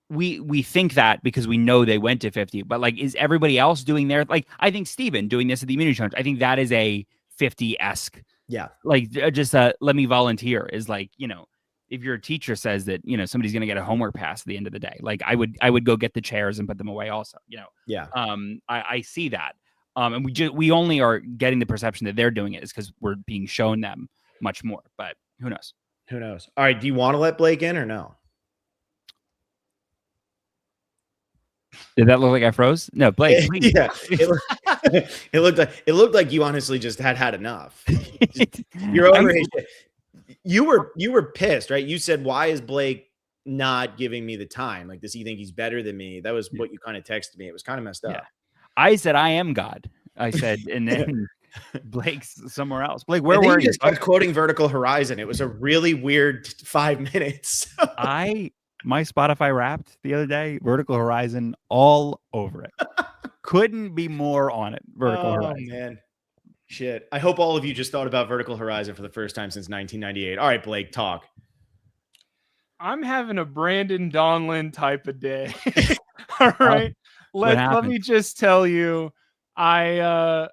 we think that because we know they went to 50, but like is everybody else doing their like? I think Steven doing this at the immunity challenge. I think that is a 50-esque. Yeah, like just let me volunteer is like if your teacher says that, somebody's going to get a homework pass at the end of the day, like I would go get the chairs and put them away also, Yeah. I see that. And we only are getting the perception that they're doing it is because we're being shown them much more. But who knows? Who knows? All right. Do you want to let Blake in or no? Did that look like I froze? No, Blake. Please. Yeah. It looked like you honestly just had enough. You're over his shit. You were pissed, right? You said, "Why is Blake not giving me the time? Like, does he think he's better than me?" That was what you kind of texted me. It was kind of messed up. Yeah. I said, "I am God." I said, and then Blake's somewhere else. Blake, where were you? Just started quoting Vertical Horizon. It was a really weird 5 minutes. My Spotify Wrapped the other day, Vertical Horizon all over it. Couldn't be more on it. Vertical Horizon. Oh man. Shit. I hope all of you just thought about Vertical Horizon for the first time since 1998. All right, Blake, talk. I'm having a Brandon Donlon type of day. All right. Let me just tell you, I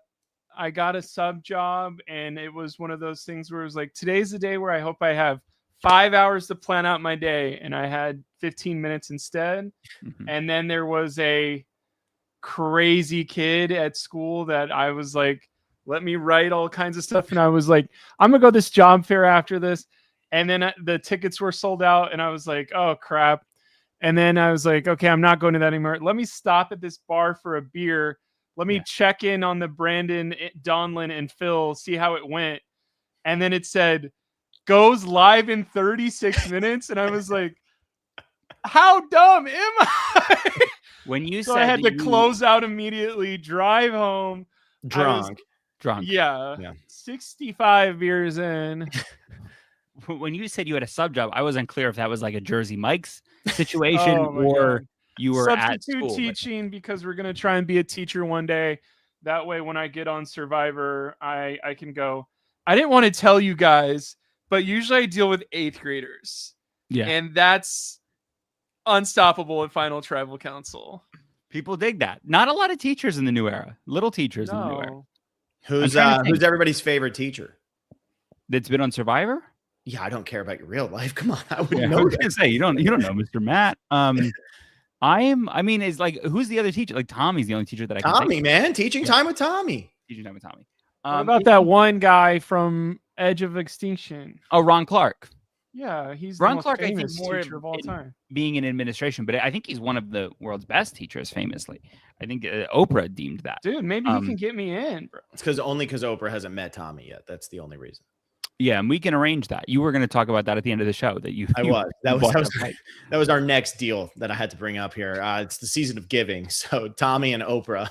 got a sub job, and it was one of those things where it was like, today's the day where I hope I have 5 hours to plan out my day, and I had 15 minutes instead. Mm-hmm. And then there was a crazy kid at school that I was like, let me write all kinds of stuff. And I was like, I'm gonna go to this job fair after this. And then the tickets were sold out, and I was like, oh crap. And then I was like, okay, I'm not going to that anymore. Let me stop at this bar for a beer. Let me check in on the Brandon Donlon and Phil, see how it went. And then it said, goes live in 36 minutes. And I was like, how dumb am I? When you so said I had to close out immediately, drive home. Drunk. Yeah. 65 beers in. When you said you had a sub job, I was unclear if that was like a Jersey Mike's situation or you were at school. Teaching because we're going to try and be a teacher one day. That way, when I get on Survivor, I can go, I didn't want to tell you guys, but usually I deal with 8th graders. Yeah. And that's unstoppable at Final Tribal Council. People dig that. Not a lot of teachers in the new era. Little teachers in the new era. Who's everybody's favorite teacher that's been on Survivor? Yeah, I don't care about your real life. Come on, I would know. I was gonna say you don't know Mr. Matt. Is like, who's the other teacher? Like Tommy's the only teacher that I can Tommy, man, teaching time with Tommy. Teaching time with Tommy. What about that one guy from Edge of Extinction? Oh, Ron Clark. Yeah, he's Ron the most Clark. famous I think more teacher of all time. Being in administration, but I think he's one of the world's best teachers. Famously, I think Oprah deemed that. Dude, maybe he can get me in, bro. It's because Oprah hasn't met Tommy yet. That's the only reason. Yeah, and we can arrange that. You were going to talk about that at the end of the show. That was our next deal that I had to bring up here. It's the season of giving, so Tommy and Oprah.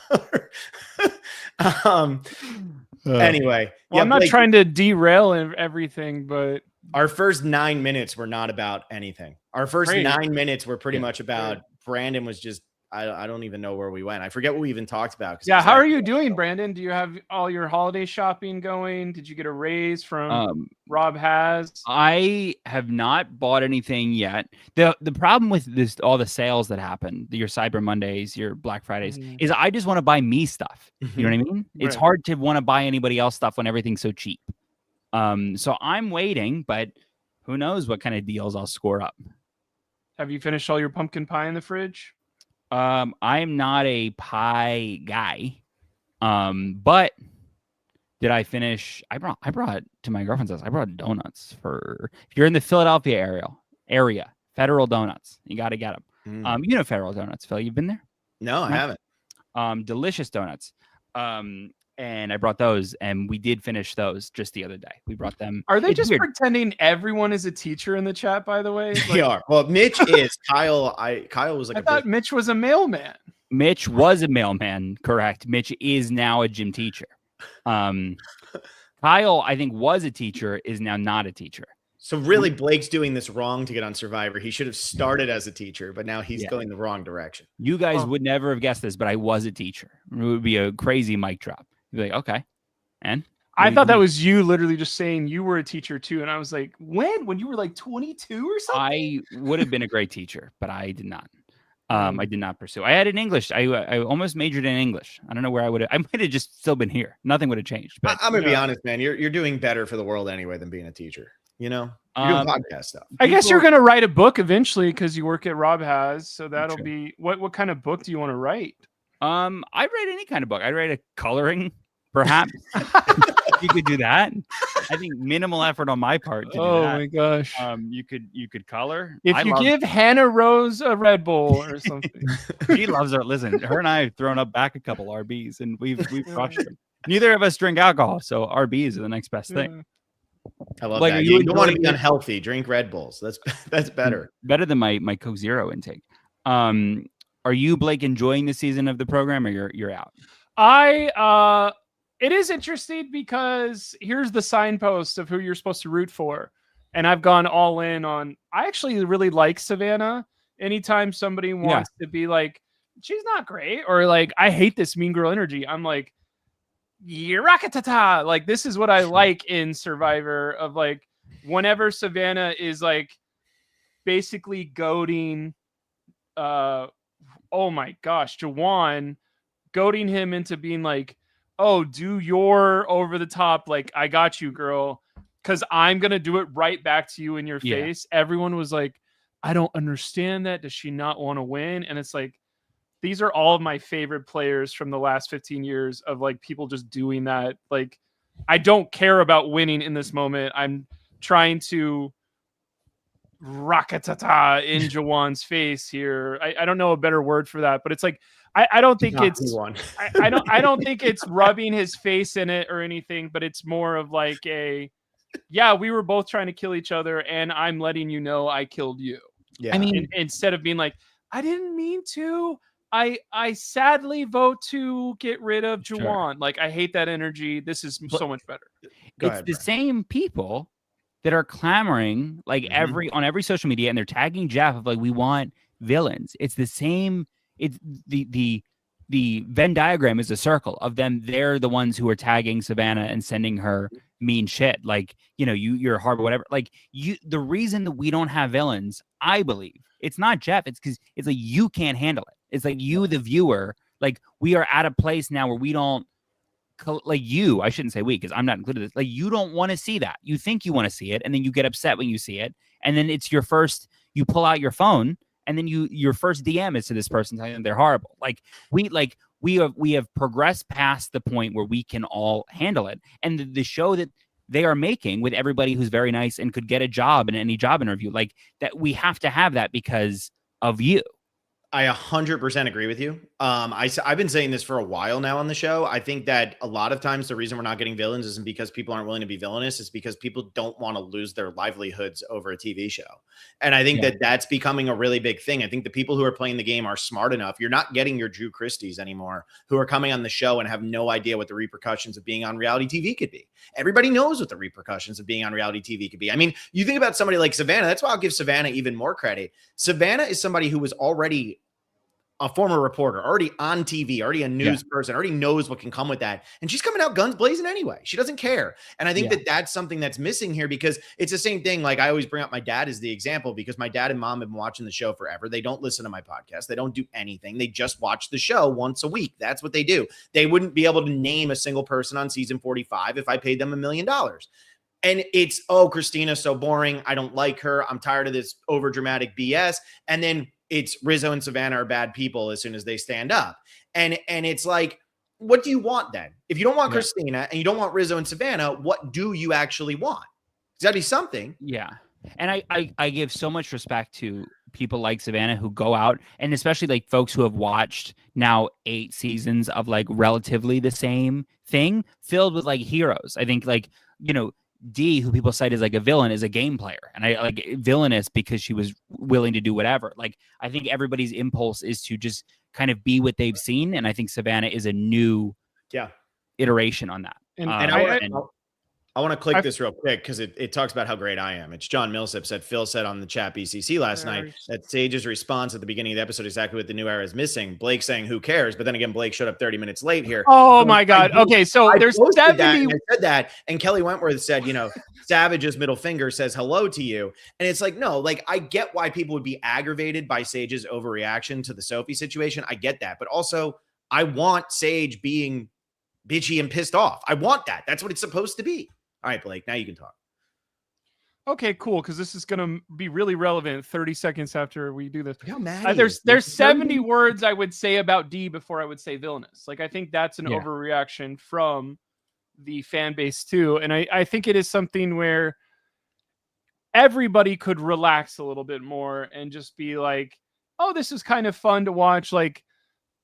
Anyway, I'm not trying to derail everything, but our first 9 minutes were not about anything. Our first 9 minutes were pretty much about Brandon was just. I don't even know where we went. I forget what we even talked about. Yeah, how are you doing, Brandon? Do you have all your holiday shopping going? Did you get a raise from Rob Has? I have not bought anything yet. The problem with this, all the sales that happen, your Cyber Mondays, your Black Fridays, is I just want to buy me stuff. You know what I mean? It's hard to want to buy anybody else stuff when everything's so cheap. So I'm waiting, but who knows what kind of deals I'll score up. Have you finished all your pumpkin pie in the fridge? I'm not a pie guy. But did I finish? I brought to my girlfriend's house. I brought donuts for, if you're in the Philadelphia area, Federal Donuts. You got to get them. You know Federal Donuts, Phil. You've been there? No, I haven't. Delicious donuts. And I brought those, and we did finish those just the other day. We brought them. Are they just pretending everyone is a teacher in the chat, by the way? They are. Well, Mitch is. Kyle was like, I thought Mitch was a mailman. Mitch was a mailman, correct. Mitch is now a gym teacher. Kyle, I think, was a teacher, is now not a teacher. So really, Blake's doing this wrong to get on Survivor. He should have started as a teacher, but now he's going the wrong direction. You guys would never have guessed this, but I was a teacher. It would be a crazy mic drop. You'd be like, okay. And I thought that was you literally just saying you were a teacher too. And I was like, when you were like 22 or something? I would have been a great teacher, but I did not. I did not pursue. I had an English. I almost majored in English. I don't know where I might have just still been here. Nothing would have changed. But I'm going to be honest, man. You're doing better for the world anyway than being a teacher. You know, you're doing podcast stuff. I guess you're going to write a book eventually because you work at Rob Has. So that'll be, what kind of book do you want to write? I'd write any kind of book. I'd write a coloring, perhaps. You could do that. I think minimal effort on my part to do that. Oh my gosh. You could color. If you give Hannah Rose a Red Bull or something. She loves it. Listen, her and I have thrown up back a couple RBs and we've crushed them. Neither of us drink alcohol, so RBs are the next best thing. I love that. You don't want to be unhealthy. Drink Red Bulls. That's better. Better than my Coke Zero intake. Are you, Blake, enjoying the season of the program, or you're out? It is interesting because here's the signpost of who you're supposed to root for. And I've gone all in on, I actually really like Savannah. Anytime somebody wants to be like, she's not great, or like, I hate this mean girl energy, I'm like, Yirakatata. Like, this is what I like in Survivor, of like, whenever Savannah is like basically goading, oh my gosh, Jawan, goading him into being like, oh, do your over the top, like, I got you, girl, because I'm going to do it right back to you in your face. Everyone was like, I don't understand that. Does she not want to win? And it's like, these are all of my favorite players from the last 15 years of like people just doing that. Like, I don't care about winning in this moment. I'm trying to rockatata in Jawan's face here. I don't know a better word for that, but it's like, I don't think it's I don't think it's rubbing his face in it or anything, but it's more of like we were both trying to kill each other and I'm letting you know I killed you. Yeah. I mean, instead of being like, I didn't mean to, I sadly vote to get rid of Jawan. Sure. Like, I hate that energy. This is so much better. It's the same people that are clamoring like on every social media, and they're tagging Jeff of like, we want villains. It's the same. It's the Venn diagram is a circle of them. They're the ones who are tagging Savannah and sending her mean shit. Like, you know, you're hard, whatever. Like, the reason that we don't have villains, I believe, it's not Jeff. It's because it's like you can't handle it. It's like you, the viewer, like we are at a place now where we don't, like you, I shouldn't say we, because I'm not included in this. Like, you don't want to see that. You think you want to see it, and then you get upset when you see it, and then it's your first. You pull out your phone, and then your first DM is to this person telling them they're horrible. Like we have progressed past the point where we can all handle it, and the show that they are making with everybody who's very nice and could get a job in any job interview, like that, we have to have that because of you. I 100% agree with you. I've been saying this for a while now on the show. I think that a lot of times the reason we're not getting villains isn't because people aren't willing to be villainous. It's because people don't want to lose their livelihoods over a TV show. And I think that that's becoming a really big thing. I think the people who are playing the game are smart enough. You're not getting your Drew Christies anymore who are coming on the show and have no idea what the repercussions of being on reality TV could be. Everybody knows what the repercussions of being on reality TV could be. I mean, you think about somebody like Savannah. That's why I'll give Savannah even more credit. Savannah is somebody who was already a former reporter, already on TV, already a news person, already knows what can come with that. And she's coming out guns blazing anyway. She doesn't care. And I think that that's something that's missing here, because it's the same thing. Like, I always bring up my dad as the example, because my dad and mom have been watching the show forever. They don't listen to my podcast. They don't do anything. They just watch the show once a week. That's what they do. They wouldn't be able to name a single person on season 45 if I paid them $1 million. And it's, oh, Christina's so boring. I don't like her. I'm tired of this over dramatic BS. And then it's Rizzo and Savannah are bad people as soon as they stand up. And it's like, what do you want then? If you don't want Christina and you don't want Rizzo and Savannah, what do you actually want? It's got to be something. Yeah. And I give so much respect to people like Savannah who go out, and especially like folks who have watched now 8 seasons of like relatively the same thing filled with like heroes. I think, like, you know, D, who people cite as like a villain, is a game player, and I like villainous because she was willing to do whatever. Like, I think everybody's impulse is to just kind of be what they've seen, and I think Savannah is a new iteration on that. I want to click this real quick because it talks about how great I am. It's John Millsap said, Phil said on the ChatBCC last night that Sage's response at the beginning of the episode is exactly what the new era is missing. Blake saying, who cares? But then again, Blake showed up 30 minutes late here. Oh, so my God. Okay, so there's 70. I said that, and Kelly Wentworth said, you know, Savage's middle finger says hello to you. And it's like, no, like, I get why people would be aggravated by Sage's overreaction to the Sophie situation. I get that. But also, I want Sage being bitchy and pissed off. I want that. That's what it's supposed to be. All right, Blake, now you can talk. Okay, cool. Because this is gonna be really relevant 30 seconds after we do this. Look how mad There's 70 words I would say about D before I would say villainous. Like I think that's an overreaction from the fan base too, and I think it is something where everybody could relax a little bit more and just be like, oh, this is kind of fun to watch. Like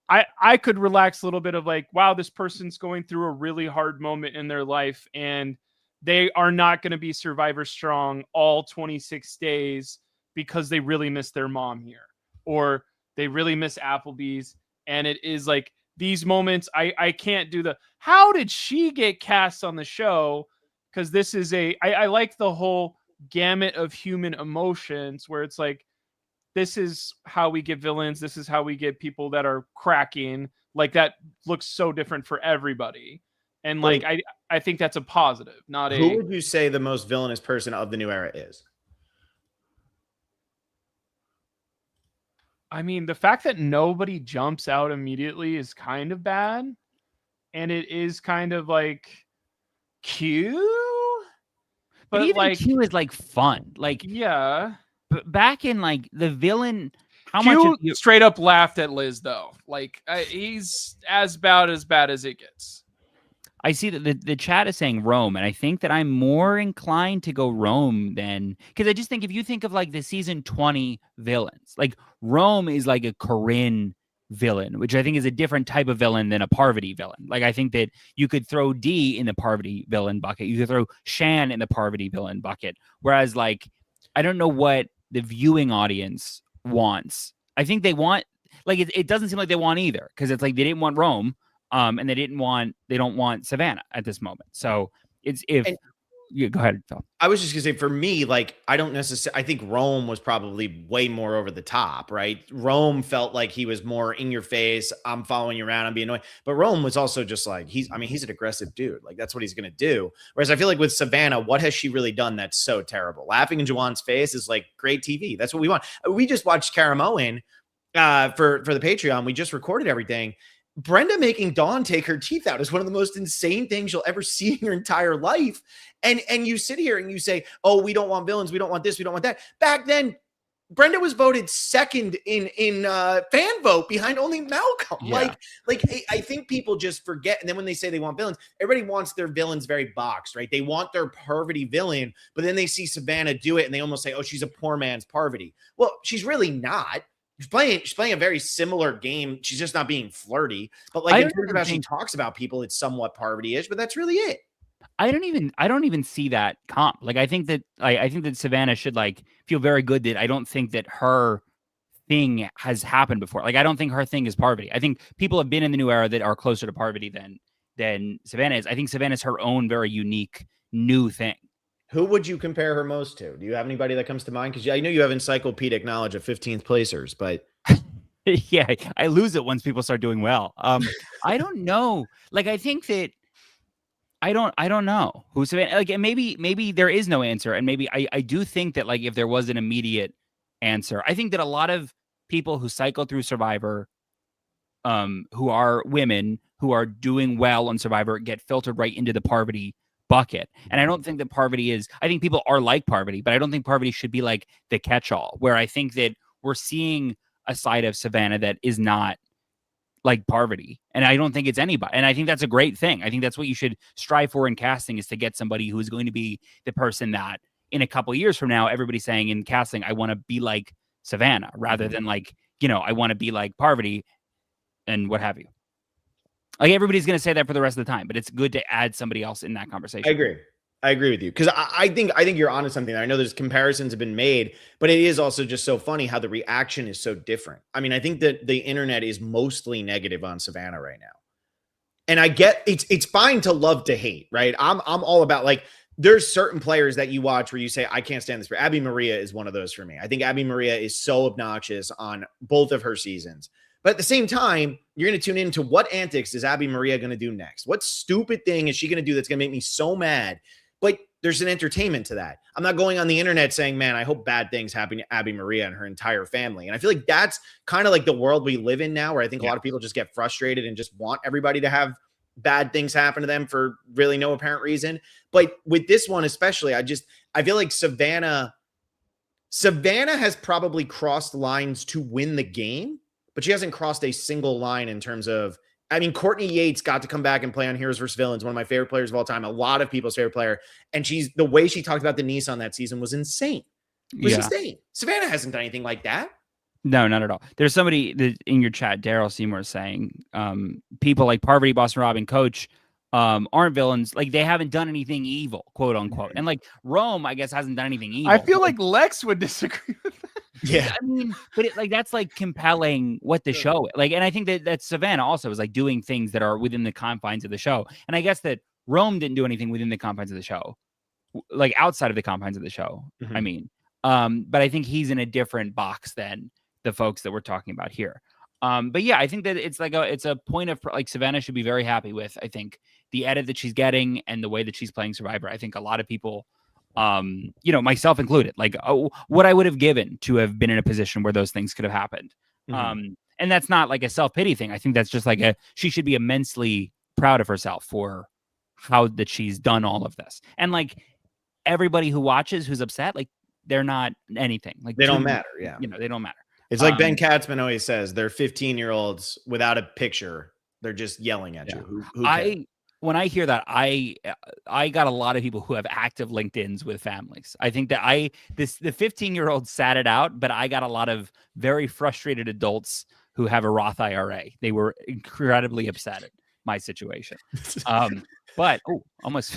I could relax a little bit of like, wow, this person's going through a really hard moment in their life and they are not going to be Survivor strong all 26 days because they really miss their mom here or they really miss Applebee's. And it is like these moments I can't do how did she get cast on the show? Because this is I like the whole gamut of human emotions where it's like, this is how we get villains. This is how we get people that are cracking. Like that looks so different for everybody. And like, I think that's a positive, not a. Who would you say the most villainous person of the new era is? I mean, the fact that nobody jumps out immediately is kind of bad. And it is kind of like Q. But even like Q is like fun. Like, yeah. Back in like the villain, how Q much straight up laughed at Liz though. Like he's as bad as it gets. I see that the chat is saying Rome, and I think that I'm more inclined to go Rome than because I just think if you think of like the season 20 villains, like Rome is like a Corinne villain, which I think is a different type of villain than a Parvati villain. Like I think that you could throw D in the Parvati villain bucket, you could throw Shan in the Parvati villain bucket, whereas like I don't know what the viewing audience wants. I think they want like it doesn't seem like they want either because it's like they didn't want Rome, and they don't want Savannah at this moment. So it's yeah, go ahead, Phil. I was just gonna say for me, like I don't necessarily. I think Rome was probably way more over the top, right? Rome felt like he was more in your face. I'm following you around. I'm being annoying. But Rome was also just like he's an aggressive dude. Like that's what he's gonna do. Whereas I feel like with Savannah, what has she really done that's so terrible? Laughing in Juwan's face is like great TV. That's what we want. We just watched Karamoan for the Patreon. We just recorded everything. Brenda making Dawn take her teeth out is one of the most insane things you'll ever see in your entire life. And you sit here and you say, oh, we don't want villains. We don't want this. We don't want that. Back then, Brenda was voted second in fan vote behind only Malcolm. Yeah. Like I think people just forget. And then when they say they want villains, everybody wants their villains very boxed, right? They want their Parvati villain, but then they see Savannah do it and they almost say, oh, she's a poor man's Parvati. Well, she's really not. She's playing a very similar game. She's just not being flirty. But like in terms of how she talks about people, it's somewhat Parvati-ish, but that's really it. I don't even see that comp. Like I think that Savannah should like feel very good that I don't think that her thing has happened before. Like I don't think her thing is Parvati. I think people have been in the new era that are closer to Parvati than Savannah is. I think Savannah's her own very unique new thing. Who would you compare her most to? Do you have anybody that comes to mind? Because I know you have encyclopedic knowledge of 15th placers, but yeah, I lose it once people start doing well. I don't know. Like I think that I don't know who's like maybe there is no answer, and maybe I do think that like if there was an immediate answer, I think that a lot of people who cycle through Survivor, who are women who are doing well on Survivor, get filtered right into the Parvati bucket. And I don't think that Parvati is, I think people are like Parvati, but I don't think Parvati should be like the catch-all, where I think that we're seeing a side of Savannah that is not like Parvati. And I don't think it's anybody. And I think that's a great thing. I think that's what you should strive for in casting, is to get somebody who is going to be the person that in a couple of years from now, everybody's saying in casting, I want to be like Savannah, rather than like, I want to be like Parvati and what have you. Like everybody's going to say that for the rest of the time, but it's good to add somebody else in that conversation. I agree with you, because I think you're onto something there. I know there's comparisons have been made, but it is also just so funny how the reaction is so different. I mean, I think that the internet is mostly negative on Savannah right now, and I get it's fine to love to hate, right? I'm all about like there's certain players that you watch where you say I can't stand this. Abby Maria is one of those for me. I think Abby Maria is so obnoxious on both of her seasons. But at the same time, you're going to tune into what antics is Abby Maria going to do next? What stupid thing is she going to do that's going to make me so mad? But there's an entertainment to that. I'm not going on the internet saying, man, I hope bad things happen to Abby Maria and her entire family. And I feel like that's kind of like the world we live in now, where I think a lot of people just get frustrated and just want everybody to have bad things happen to them for really no apparent reason. But with this one especially, I feel like Savannah has probably crossed lines to win the game, but she hasn't crossed a single line in terms of, I mean, Courtney Yates got to come back and play on Heroes vs. Villains, one of my favorite players of all time, a lot of people's favorite player. And the way she talked about the Nissan that season was insane. It was insane. Savannah hasn't done anything like that. No, not at all. There's somebody in your chat, Daryl Seymour, saying people like Parvati, Boston Rob, and Coach aren't villains. Like, they haven't done anything evil, quote unquote. And like Rome, I guess, hasn't done anything evil. I feel like Lex would disagree with that. Yeah. I mean, but that's like compelling what the show, like, and I think that Savannah also is like doing things that are within the confines of the show. And I guess that Rome didn't do anything within the confines of the show, like outside of the confines of the show. I mean, but I think he's in a different box than the folks that we're talking about here. But yeah, I think that it's a point of, like, Savannah should be very happy with, I think, the edit that she's getting and the way that she's playing Survivor. I think a lot of people, myself included, like, what I would have given to have been in a position where those things could have happened. And that's not like a self-pity thing. I think that's just like she should be immensely proud of herself for how that she's done all of this. And like everybody who watches, who's upset, like, they're not anything. Like, they don't matter. Yeah. They don't matter. It's like Ben Katzman always says, they're 15-year-olds without a picture. They're just yelling at you. When I hear that, I got a lot of people who have active LinkedIns with families. I think that the 15-year-old sat it out, but I got a lot of very frustrated adults who have a Roth IRA. They were incredibly upset at my situation. But almost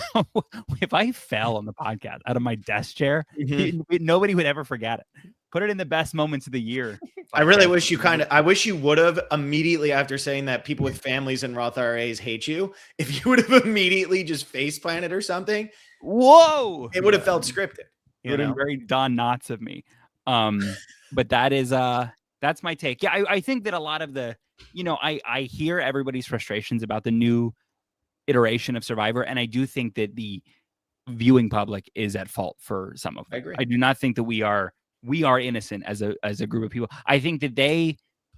if I fell on the podcast out of my desk chair, nobody would ever forget it. Put it in the best moments of the year. I really wish I wish you would have immediately, after saying that people with families and Roth IRAs hate you, if you would have immediately just face planted or something. Whoa. It would have felt scripted. It would have been very Don Knotts of me. But that's my take. Yeah, I think that a lot of the, I hear everybody's frustrations about the new iteration of Survivor, and I do think that the viewing public is at fault for some of them. I agree. I do not think that we are innocent as a group of people. I think that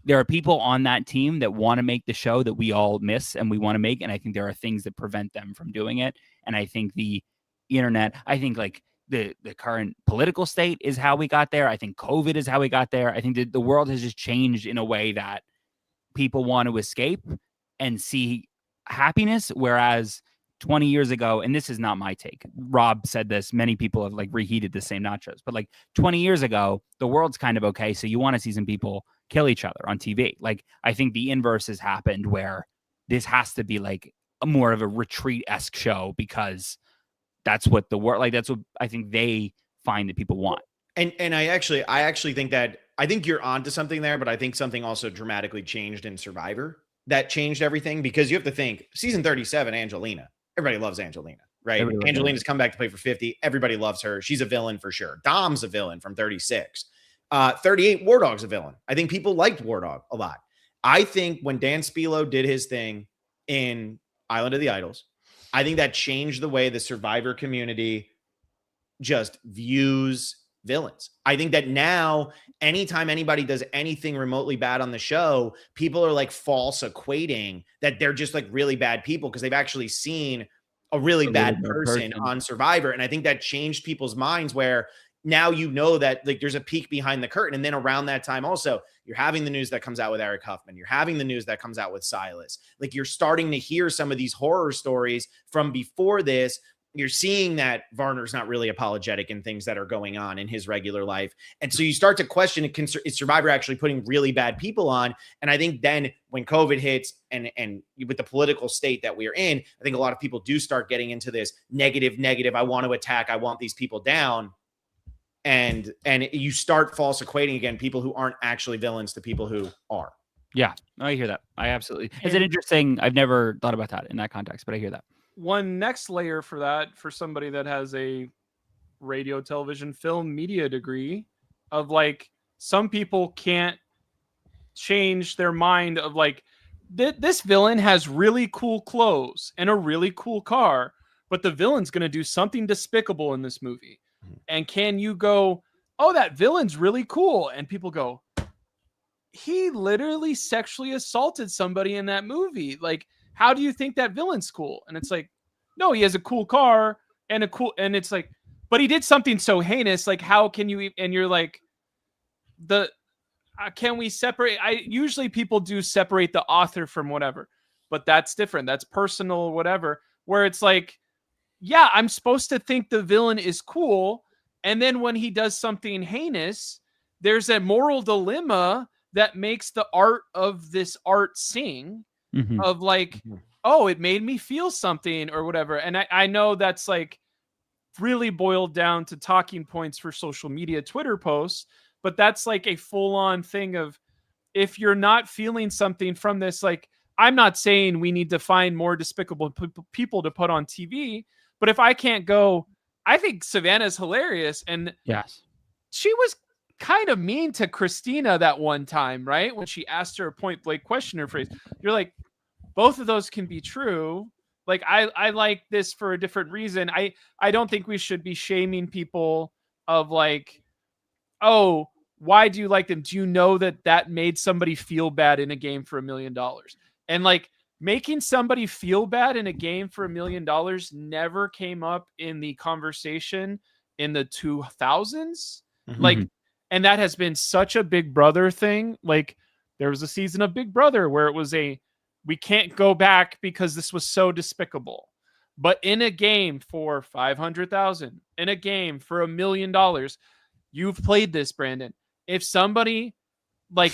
there are people on that team that want to make the show that we all miss and we want to make, and I think there are things that prevent them from doing it. And I think the internet, I think like the current political state is how we got there. I think COVID is how we got there. I think that the world has just changed in a way that people want to escape and see happiness, whereas 20 years ago, and this is not my take, Rob said this, many people have like reheated the same nachos, but like 20 years ago, the world's kind of okay, so you want to see some people kill each other on TV. Like, I think the inverse has happened, where this has to be like more of a retreat-esque show, because that's what the world, like, that's what I think they find that people want. And I actually think that, I think you're onto something there, but I think something also dramatically changed in Survivor that changed everything, because you have to think season 37, Angelina. Everybody loves Angelina, right? Angelina's come back to play for 50. Everybody loves her. She's a villain for sure. Dom's a villain from 36. 38, War Dog's a villain. I think people liked War Dog a lot. I think when Dan Spilo did his thing in Island of the Idols, I think that changed the way the Survivor community just views villains. I think that now, anytime anybody does anything remotely bad on the show, people are like false equating that they're just like really bad people because they've actually seen a really bad person on Survivor. And I think that changed people's minds, where now that like there's a peek behind the curtain. And then around that time also, you're having the news that comes out with Eric Huffman. You're having the news that comes out with Silas. Like, you're starting to hear some of these horror stories from before this. You're seeing that Varner's not really apologetic in things that are going on in his regular life. And so you start to question, is Survivor actually putting really bad people on? And I think then when COVID hits and with the political state that we're in, I think a lot of people do start getting into this negative. I want to attack. I want these people down. And you start false equating again, people who aren't actually villains to people who are. Yeah, I hear that. I absolutely. It's an interesting, I've never thought about that in that context, but I hear that. One next layer for that, for somebody that has a radio, television, film, media degree, of like, some people can't change their mind of like, this villain has really cool clothes and a really cool car, but the villain's going to do something despicable in this movie. And can you go, oh, that villain's really cool? And people go, he literally sexually assaulted somebody in that movie. Like, how do you think that villain's cool? And it's like, no, he has a cool car and and it's like, but he did something so heinous. Like, how can you? And you're like, can we separate? Usually people do separate the author from whatever, but that's different. That's personal or whatever, where it's like, yeah, I'm supposed to think the villain is cool. And then when he does something heinous, there's a moral dilemma that makes the art of this art sing of like, oh, it made me feel something or whatever. And I know that's like really boiled down to talking points for social media, Twitter posts, but that's like a full on thing of, if you're not feeling something from this, like, I'm not saying we need to find more despicable people to put on TV, but if I can't go, I think Savannah's hilarious. And yes, she was kind of mean to Christina that one time, right? When she asked her a point blank question or phrase, you're like, both of those can be true. Like, I like this for a different reason. I don't think we should be shaming people of like, oh, why do you like them? Do you know that made somebody feel bad in a game for $1 million? And like, making somebody feel bad in a game for $1 million never came up in the conversation in the 2000s. Like, and that has been such a Big Brother thing. Like, there was a season of Big Brother where it was we can't go back because this was so despicable. But in a game for 500,000, in a game for $1 million, you've played this, Brandon. If somebody, like,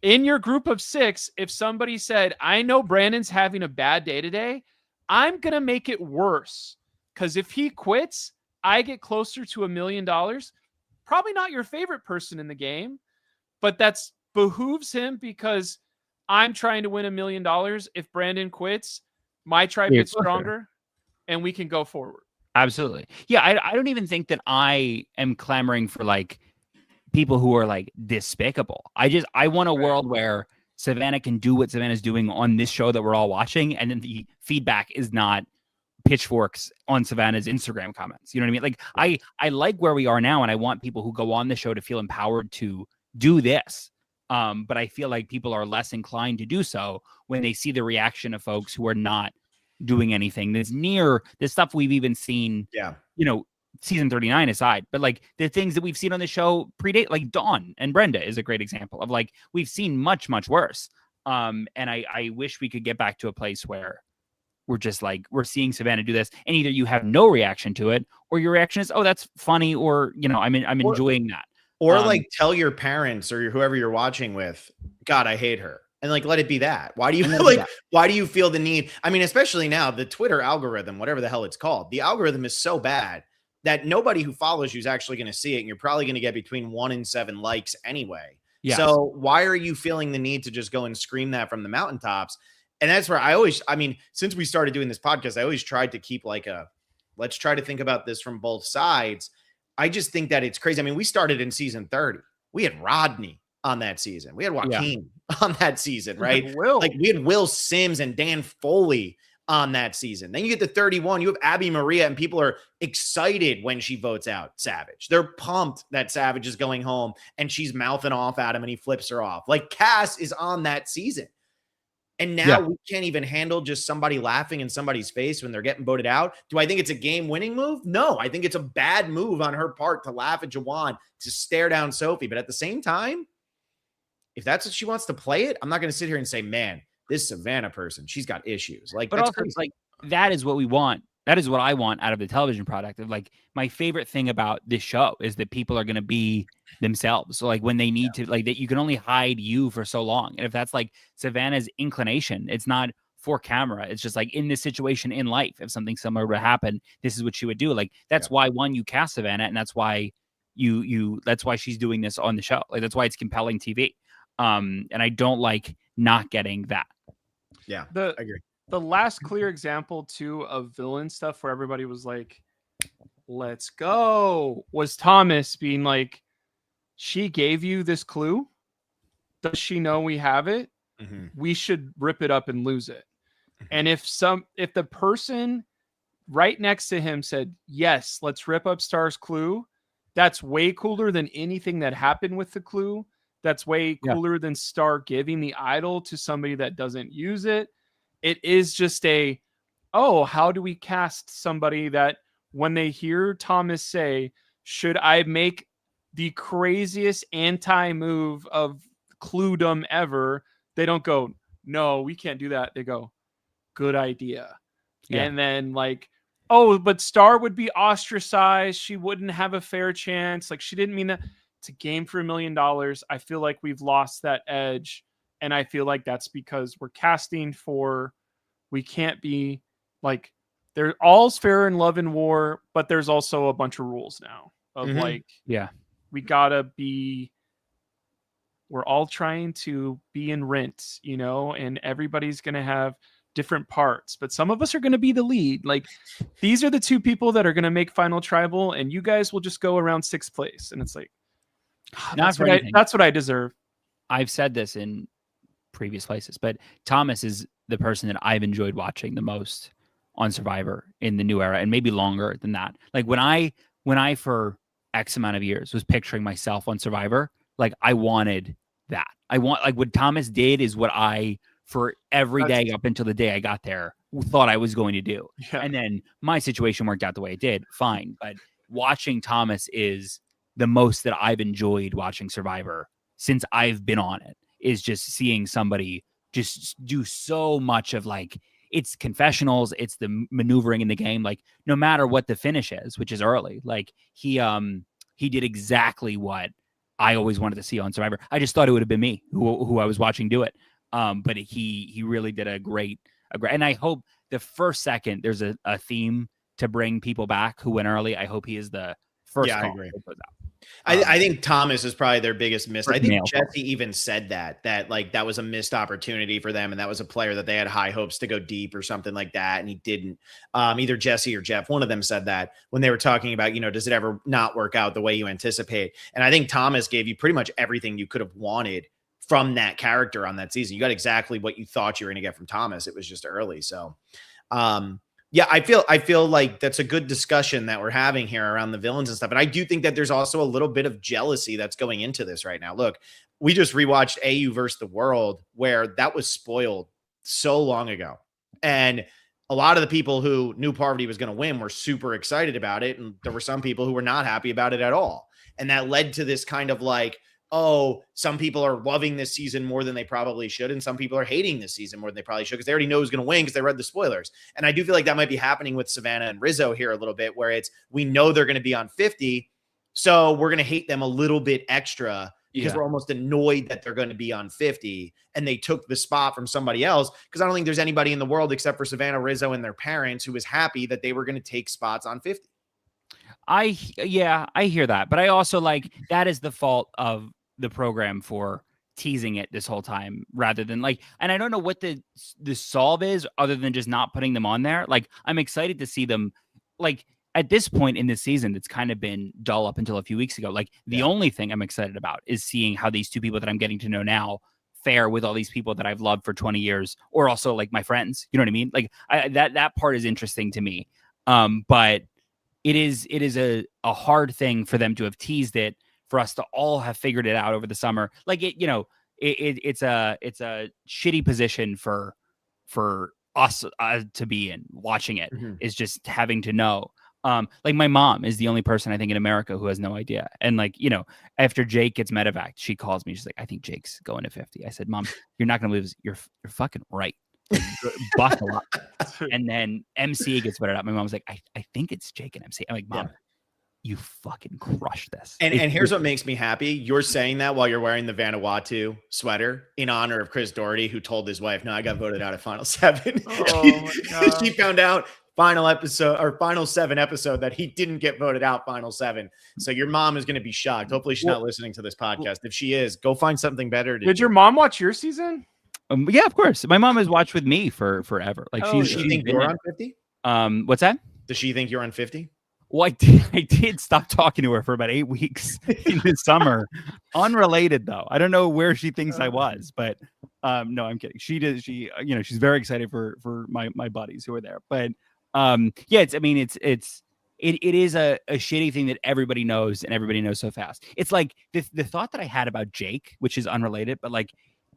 in your group of 6, if somebody said, I know Brandon's having a bad day today, I'm going to make it worse. Because if he quits, I get closer to $1 million. Probably not your favorite person in the game, but that's behooves him because I'm trying to win $1 million. If Brandon quits, my tribe gets stronger and we can go forward. Absolutely. Yeah, I don't even think that I am clamoring for like people who are like despicable. I want a world where Savannah can do what Savannah's doing on this show that we're all watching, and then the feedback is not pitchforks on Savannah's Instagram comments. You know what I mean? Like, I like where we are now, and I want people who go on the show to feel empowered to do this. But I feel like people are less inclined to do so when they see the reaction of folks who are not doing anything that's near the stuff we've even seen. Yeah. You know, season 39 aside, but like the things that we've seen on the show predate, like Dawn and Brenda is a great example of like, we've seen much, much worse. And I wish we could get back to a place where we're just like, we're seeing Savannah do this, and either you have no reaction to it, or your reaction is, oh, that's funny, or, you know, I'm enjoying that. Or like, tell your parents or whoever you're watching with, God, I hate her. And like, let it be that. Why do you why do you feel the need? I mean, especially now, the Twitter algorithm, whatever the hell it's called, the algorithm is so bad that nobody who follows you is actually going to see it. And you're probably going to get between 1 and 7 likes anyway. Yes. So why are you feeling the need to just go and scream that from the mountaintops? And that's where I mean, since we started doing this podcast, I always tried to keep like let's try to think about this from both sides. I just think that it's crazy. I mean, we started in season 30. We had Rodney on that season. We had Joaquin on that season, right? Like, we had Will Sims and Dan Foley on that season. Then you get to 31, you have Abby Maria, and people are excited when she votes out Savage. They're pumped that Savage is going home and she's mouthing off at him and he flips her off. Like, Cass is on that season. And now we can't even handle just somebody laughing in somebody's face when they're getting voted out. Do I think it's a game-winning move? No, I think it's a bad move on her part to laugh at Jawan, to stare down Sophie. But at the same time, if that's what she wants to play it, I'm not going to sit here and say, man, this Savannah person, she's got issues. Like, but also, crazy. Like, that is what we want. That is what I want out of the television product. Of like, my favorite thing about this show is that people are going to be themselves. So like, when they need to, like, that you can only hide you for so long. And if that's like Savannah's inclination, it's not for camera. It's just like, in this situation in life, if something similar would happen, this is what she would do. Like, that's why you cast Savannah, and that's why that's why she's doing this on the show. Like, that's why it's compelling TV. And I don't like not getting that. Yeah, I agree. The last clear example too of villain stuff where everybody was like, let's go, was Thomas being like, she gave you this clue. Does she know we have it? Mm-hmm. We should rip it up and lose it. Mm-hmm. And if the person right next to him said, yes, let's rip up Star's clue, that's way cooler than anything that happened with the clue. That's way cooler than Star giving the idol to somebody that doesn't use it. it is just how do we cast somebody that when they hear Thomas say, should I make the craziest anti-move of Cluedom ever, they don't go, no, we can't do that. They go, good idea. Yeah. And then like, oh, but Star would be ostracized. She wouldn't have a fair chance. Like, she didn't mean that. It's a game for $1 million. I feel like we've lost that edge. And I feel like that's because we're casting we can't be like, they're all's fair in love and war, but there's also a bunch of rules now of we gotta be, we're all trying to be in Rent, and everybody's going to have different parts, but some of us are going to be the lead. Like, these are the two people that are going to make Final Tribal, and you guys will just go around 6th place. And it's like, that's what I deserve. I've said this in previous places, but Thomas is the person that I've enjoyed watching the most on Survivor in the new era, and maybe longer than that. Like when I for X amount of years was picturing myself on Survivor, like I wanted that. Like what Thomas did is what I, for every day up until the day I got there, thought I was going to do. Yeah. And then my situation worked out the way it did. Fine. But watching Thomas is the most that I've enjoyed watching Survivor since I've been on it, is just seeing somebody just do so much of, like, it's confessionals, it's the maneuvering in the game, like no matter what the finish is, which is early, like he did exactly what I always wanted to see on Survivor. I just thought it would have been me who I was watching do it. But he really did a great, and I hope the first second there's a theme to bring people back who went early. I hope he is the first. Yeah, I agree. I think Thomas is probably their biggest miss. I think Jesse even said that like that was a missed opportunity for them, and that was a player that they had high hopes to go deep or something like that, and he didn't. Either Jesse or Jeff, one of them said that when they were talking about, does it ever not work out the way you anticipate? And I think Thomas gave you pretty much everything you could have wanted from that character on that season. You got exactly what you thought you were going to get from Thomas. It was just early. So, yeah, I feel like that's a good discussion that we're having here around the villains and stuff. And I do think that there's also a little bit of jealousy that's going into this right now. Look, we just rewatched AU versus the World, where that was spoiled so long ago. And a lot of the people who knew Parvati was going to win were super excited about it. And there were some people who were not happy about it at all. And that led to this kind of like, oh, some people are loving this season more than they probably should, and some people are hating this season more than they probably should because they already know who's going to win because they read the spoilers. And I do feel like that might be happening with Savannah and Rizzo here a little bit, where it's, we know they're going to be on 50, so we're going to hate them a little bit extra because we're almost annoyed that they're going to be on 50, and they took the spot from somebody else, because I don't think there's anybody in the world except for Savannah, Rizzo, and their parents who was happy that they were going to take spots on 50. I hear that, but I also like that is the fault of the program for teasing it this whole time rather than like, and I don't know what the solve is other than just not putting them on there. Like, I'm excited to see them, like, at this point in this season, it's kind of been dull up until a few weeks ago. Like, the only thing I'm excited about is seeing how these two people that I'm getting to know now fare with all these people that I've loved for 20 years, or also like my friends, you know what I mean? Like, that part is interesting to me. But it is a hard thing for them to have teased it, for us to all have figured it out over the summer. Like, it's a shitty position for us to be in watching it, is just having to know. Like, my mom is the only person I think in America who has no idea. And like, after Jake gets medevac, she calls me. She's like, I think Jake's going to 50. I said, Mom, you're not going to lose. You're fucking right. Like, buckle up. And then MC gets voted out. My mom's like, I think it's Jake and MC. I'm like, Mom, you fucking crushed this. And here's what makes me happy. You're saying that while you're wearing the Vanuatu sweater in honor of Chris Doherty, who told his wife, no, I got voted out at Final 7. Oh, she found out final 7 episode that he didn't get voted out Final 7. So your mom is going to be shocked. Hopefully she's not listening to this podcast. If she is, go find something better to do. Did your mom watch your season? Yeah, of course. My mom has watched with me for forever. Like, she think you're on 50? What's that? Does she think you're on 50? Well, I did stop talking to her for about 8 weeks in the summer. Unrelated, though. I don't know where she thinks I was, but no, I'm kidding. She does. She's very excited for my buddies who are there. But it is a shitty thing that everybody knows, and everybody knows so fast. It's like the thought that I had about Jake, which is unrelated, but like,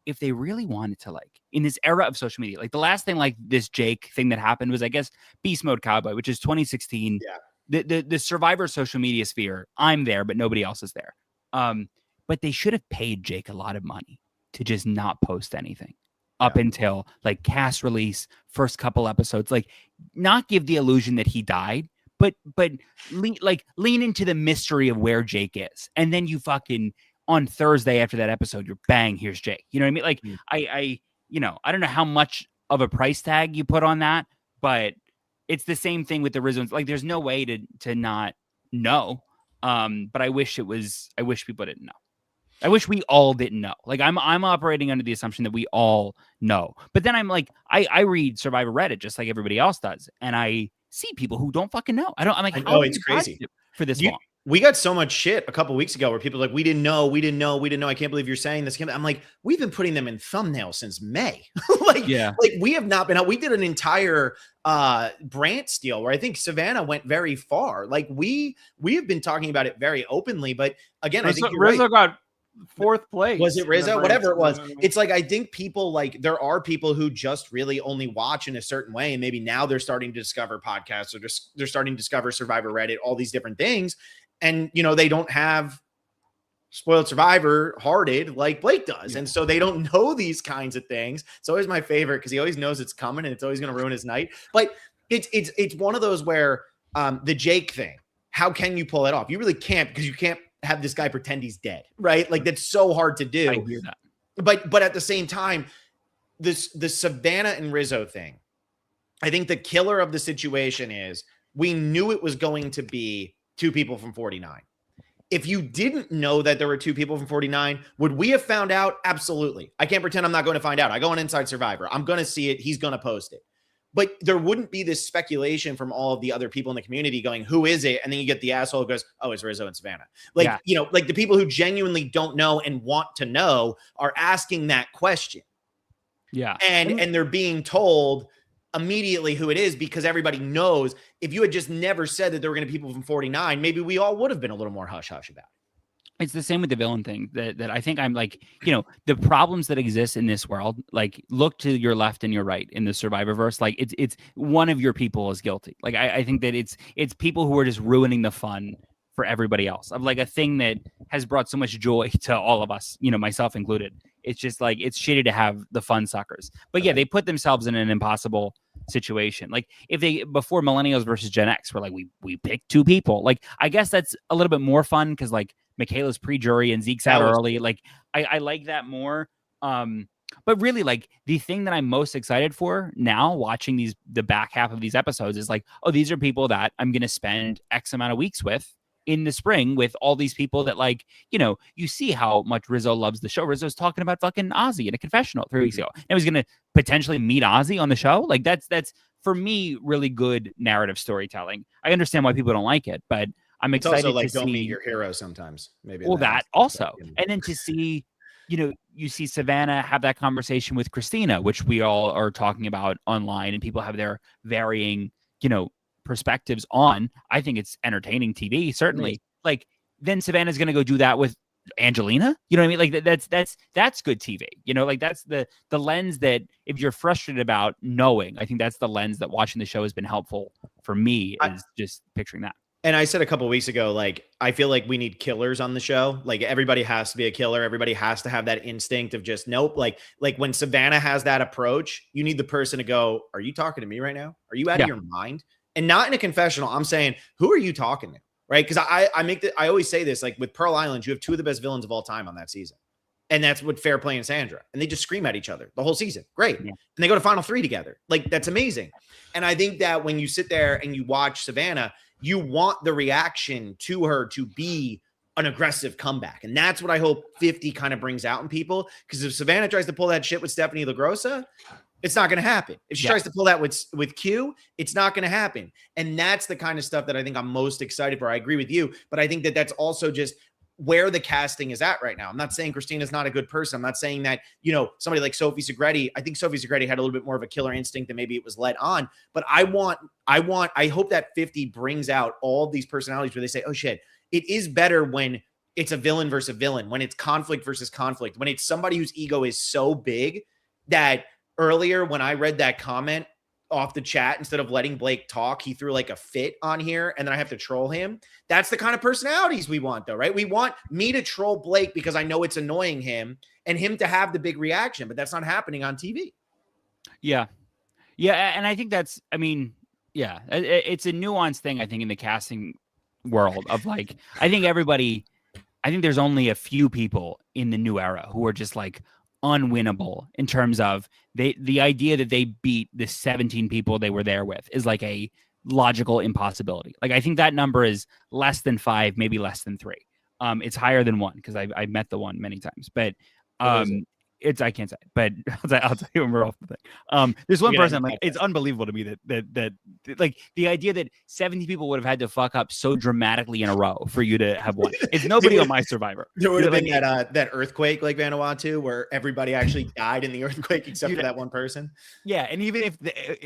if they really wanted to, like, in this era of social media, like the last thing like this Jake thing that happened was, I guess, Beast Mode Cowboy, which is 2016. Yeah. The Survivor social media sphere, I'm there, but nobody else is there. But they should have paid Jake a lot of money to just not post anything up until like cast release, first couple episodes, like not give the illusion that he died, but lean into the mystery of where Jake is. And then you fucking, on Thursday after that episode, you're bang, here's Jake. You know what I mean? Like I don't know how much of a price tag you put on that, but it's the same thing with the Rizzo. Like there's no way to not know. But I wish people didn't know. I wish we all didn't know. Like I'm operating under the assumption that we all know. But then I'm like, I read Survivor Reddit just like everybody else does, and I see people who don't fucking know. I'm like, oh, it's crazy for this long. We got so much shit a couple weeks ago where people are like, we didn't know. I can't believe you're saying this. I'm like, we've been putting them in thumbnails since May. like we have not been out. We did an entire Brant steal where I think Savannah went very far. Like we have been talking about it very openly, but again, I think Rizzo got 4th place. Was it Rizzo? Whatever it was. It's like, I think people, like, there are people who just really only watch in a certain way. And maybe now they're starting to discover podcasts, or just they're starting to discover Survivor Reddit, all these different things. And, they don't have Spoiled Survivor hearted like Blake does. Yeah. And so they don't know these kinds of things. It's always my favorite because he always knows it's coming and it's always going to ruin his night. But it's one of those where the Jake thing, how can you pull it off? You really can't, because you can't have this guy pretend he's dead, right? Like that's so hard to do. I hear that. But at the same time, the Savannah and Rizzo thing, I think the killer of the situation is we knew it was going to be 2 people from 49. If you didn't know that there were 2 people from 49, would we have found out? Absolutely. I can't pretend I'm not going to find out. I go on Inside Survivor. I'm going to see it. He's going to post it. But there wouldn't be this speculation from all of the other people in the community going, who is it? And then you get the asshole who goes, oh, it's Rizzo and Savannah. Like, like the people who genuinely don't know and want to know are asking that question. Yeah. And they're being told immediately who it is, because everybody knows. If you had just never said that there were going to be people from 49, maybe we all would have been a little more hush-hush about it. It's the same with the villain thing that I think I'm like, the problems that exist in this world, like look to your left and your right in the Survivorverse. Like it's one of your people is guilty. Like I think that it's people who are just ruining the fun for everybody else, of like a thing that has brought so much joy to all of us, myself included. It's just like, it's shitty to have the fun suckers, but yeah, they put themselves in an impossible situation. Like if they, before Millennials versus Gen X, were like, we picked 2 people. Like, I guess that's a little bit more fun because like Michaela's pre-jury and Zeke's out early. Like I like that more. But really, like the thing that I'm most excited for now watching the back half of these episodes is like, oh, these are people that I'm going to spend X amount of weeks with in the spring, with all these people that, like, you see how much Rizzo loves the show. Rizzo's talking about fucking Ozzy in a confessional 3 weeks ago. And he's going to potentially meet Ozzy on the show. Like that's for me, really good narrative storytelling. I understand why people don't like it, but I'm excited also like to don't see meet your hero sometimes. Maybe. Well, that also. And then to see, you see Savannah have that conversation with Christina, which we all are talking about online, and people have their varying, perspectives on. I think it's entertaining TV, certainly. Nice. Like then Savannah's going to go do that with Angelina. You know what I mean? Like that's good TV. Like that's the lens that, if you're frustrated about knowing, I think that's the lens that watching the show has been helpful for me, is just picturing that. And I said a couple of weeks ago, like, I feel like we need killers on the show. Like everybody has to be a killer. Everybody has to have that instinct of just, nope. Like when Savannah has that approach, you need the person to go, are you talking to me right now? Are you out of your mind? And not in a confessional. I'm saying, who are you talking to? Right. Cause I always say this, like with Pearl Island, you have 2 of the best villains of all time on that season. And that's with Fair Play and Sandra. And they just scream at each other the whole season. Great. Yeah. And they go to Final 3 together. Like that's amazing. And I think that when you sit there and you watch Savannah, you want the reaction to her to be an aggressive comeback. And that's what I hope 50 kind of brings out in people. Because if Savannah tries to pull that shit with Stephanie LaGrossa, it's not going to happen. If she tries to pull that with Q, it's not going to happen. And that's the kind of stuff that I think I'm most excited for. I agree with you, but I think that that's also just where the casting is at right now. I'm not saying Christina's not a good person. I'm not saying that, somebody like Sophie Segretti, I think Sophie Segretti had a little bit more of a killer instinct than maybe it was let on, but I hope that 50 brings out all these personalities where they say, oh shit, it is better when it's a villain versus a villain, when it's conflict versus conflict, when it's somebody whose ego is so big that earlier when I read that comment off the chat, instead of letting Blake talk, he threw like a fit on here and then I have to troll him. That's the kind of personalities we want though, right? We want me to troll Blake because I know it's annoying him and him to have the big reaction, but that's not happening on TV. Yeah. Yeah. And I think that's, I mean, yeah, it's a nuanced thing, I think, in the casting world of like, I think there's only a few people in the new era who are just like unwinnable in terms of the idea that they beat the 17 people they were there with is like a logical impossibility. Like, I think that number is less than 5, maybe less than 3. It's higher than 1 because I met the one many times, but it's, I can't say, but I'll tell you when we're off the thing. There's one person, like, it's unbelievable to me that like the idea that 70 people would have had to fuck up so dramatically in a row for you to have won. It's nobody on my Survivor. There would have been that earthquake like Vanuatu where everybody actually died in the earthquake except for that one person. Yeah, and even if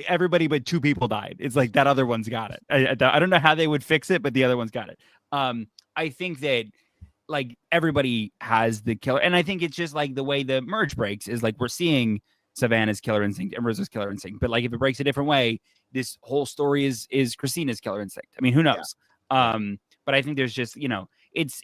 everybody but 2 people died, it's like that other one's got it. I don't know how they would fix it, but the other one's got it. I think that like everybody has the killer, and I think it's just like the way the merge breaks is like we're seeing Savannah's killer instinct and Rizzo's killer instinct, but like if it breaks a different way, this whole story is Christina's killer instinct. I mean, who knows? Yeah. But I think there's just, you know, it's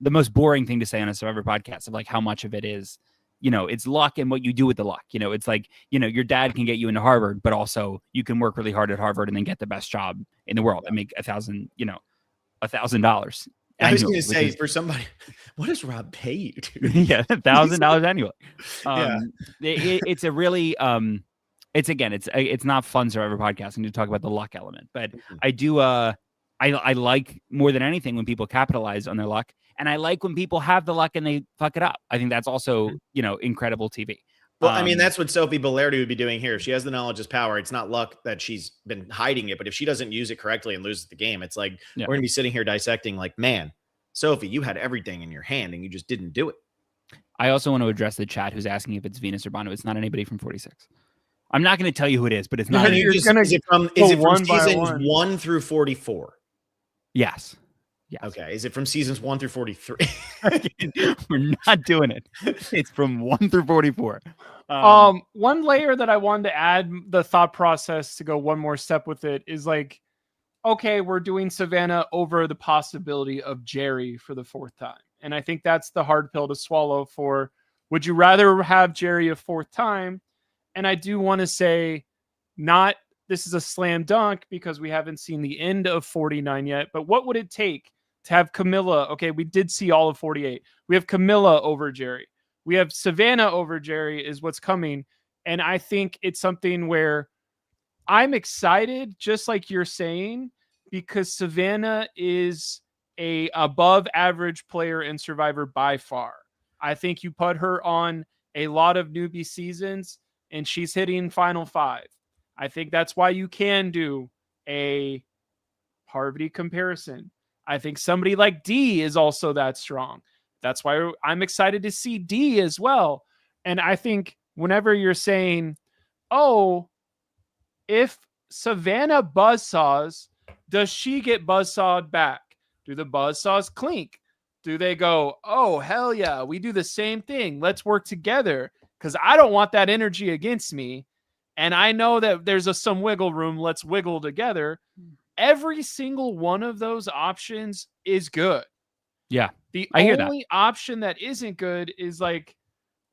the most boring thing to say on a Survivor podcast of like how much of it is, you know, it's luck and what you do with the luck. You know, it's like, you know, your dad can get you into Harvard, but also you can work really hard at Harvard and then get the best job in the world and make $1,000. I was going to say, for somebody, what does Rob pay you to? Yeah, $1,000 annually. It's a really, it's not fun Survivor podcasting to talk about the luck element, but I do, I like more than anything when people capitalize on their luck, and I like when people have the luck and they fuck it up. I think that's also, you know, incredible TV. Well, I mean, that's what Sophie Bellardi would be doing here. If she has the knowledge is power, it's not luck that she's been hiding it. But if she doesn't use it correctly and loses the game, it's like we're going to be sitting here dissecting like, man, Sophie, you had everything in your hand and you just didn't do it. I also want to address the chat who's asking if it's Venus or Bono. It's not anybody from 46. I'm not going to tell you who it is, but it's not. Is it from seasons 1 through 44? Yes. Yes. Okay. Is it from seasons 1 through 43? We're not doing it. It's from 1 through 44. One layer that I wanted to add the thought process to go one more step with it is like, okay, we're doing Savannah over the possibility of Jerry for the 4th time. And I think that's the hard pill to swallow for, would you rather have Jerry a 4th time? And I do want to say, this is a slam dunk because we haven't seen the end of 49 yet, but what would it take to have Camilla? Okay, we did see all of 48. We have Camilla over Jerry. We have Savannah over Jerry is what's coming. And I think it's something where I'm excited, just like you're saying, because Savannah is a above average player in Survivor by far. I think you put her on a lot of newbie seasons and she's hitting final 5. I think that's why you can do a Parvati comparison. I think somebody like D is also that strong. That's why I'm excited to see D as well. And I think whenever you're saying, oh, if Savannah buzzsaws, does she get buzzsawed back? Do the buzzsaws clink? Do they go, oh, hell yeah, we do the same thing. Let's work together because I don't want that energy against me. And I know that there's some wiggle room. Let's wiggle together. Every single one of those options is good. Yeah. The only option that isn't good is like,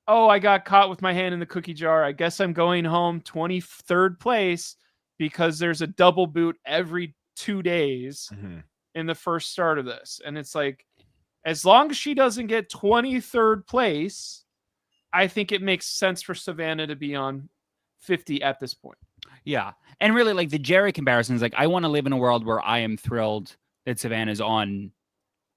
oh, I got caught with my hand in the cookie jar. I guess I'm going home 23rd place because there's a double boot every 2 days in the first start of this. And it's like, as long as she doesn't get 23rd place, I think it makes sense for Savannah to be on 50 at this point. Yeah. And really, like the Jerry comparison is like, I want to live in a world where I am thrilled that Savannah's on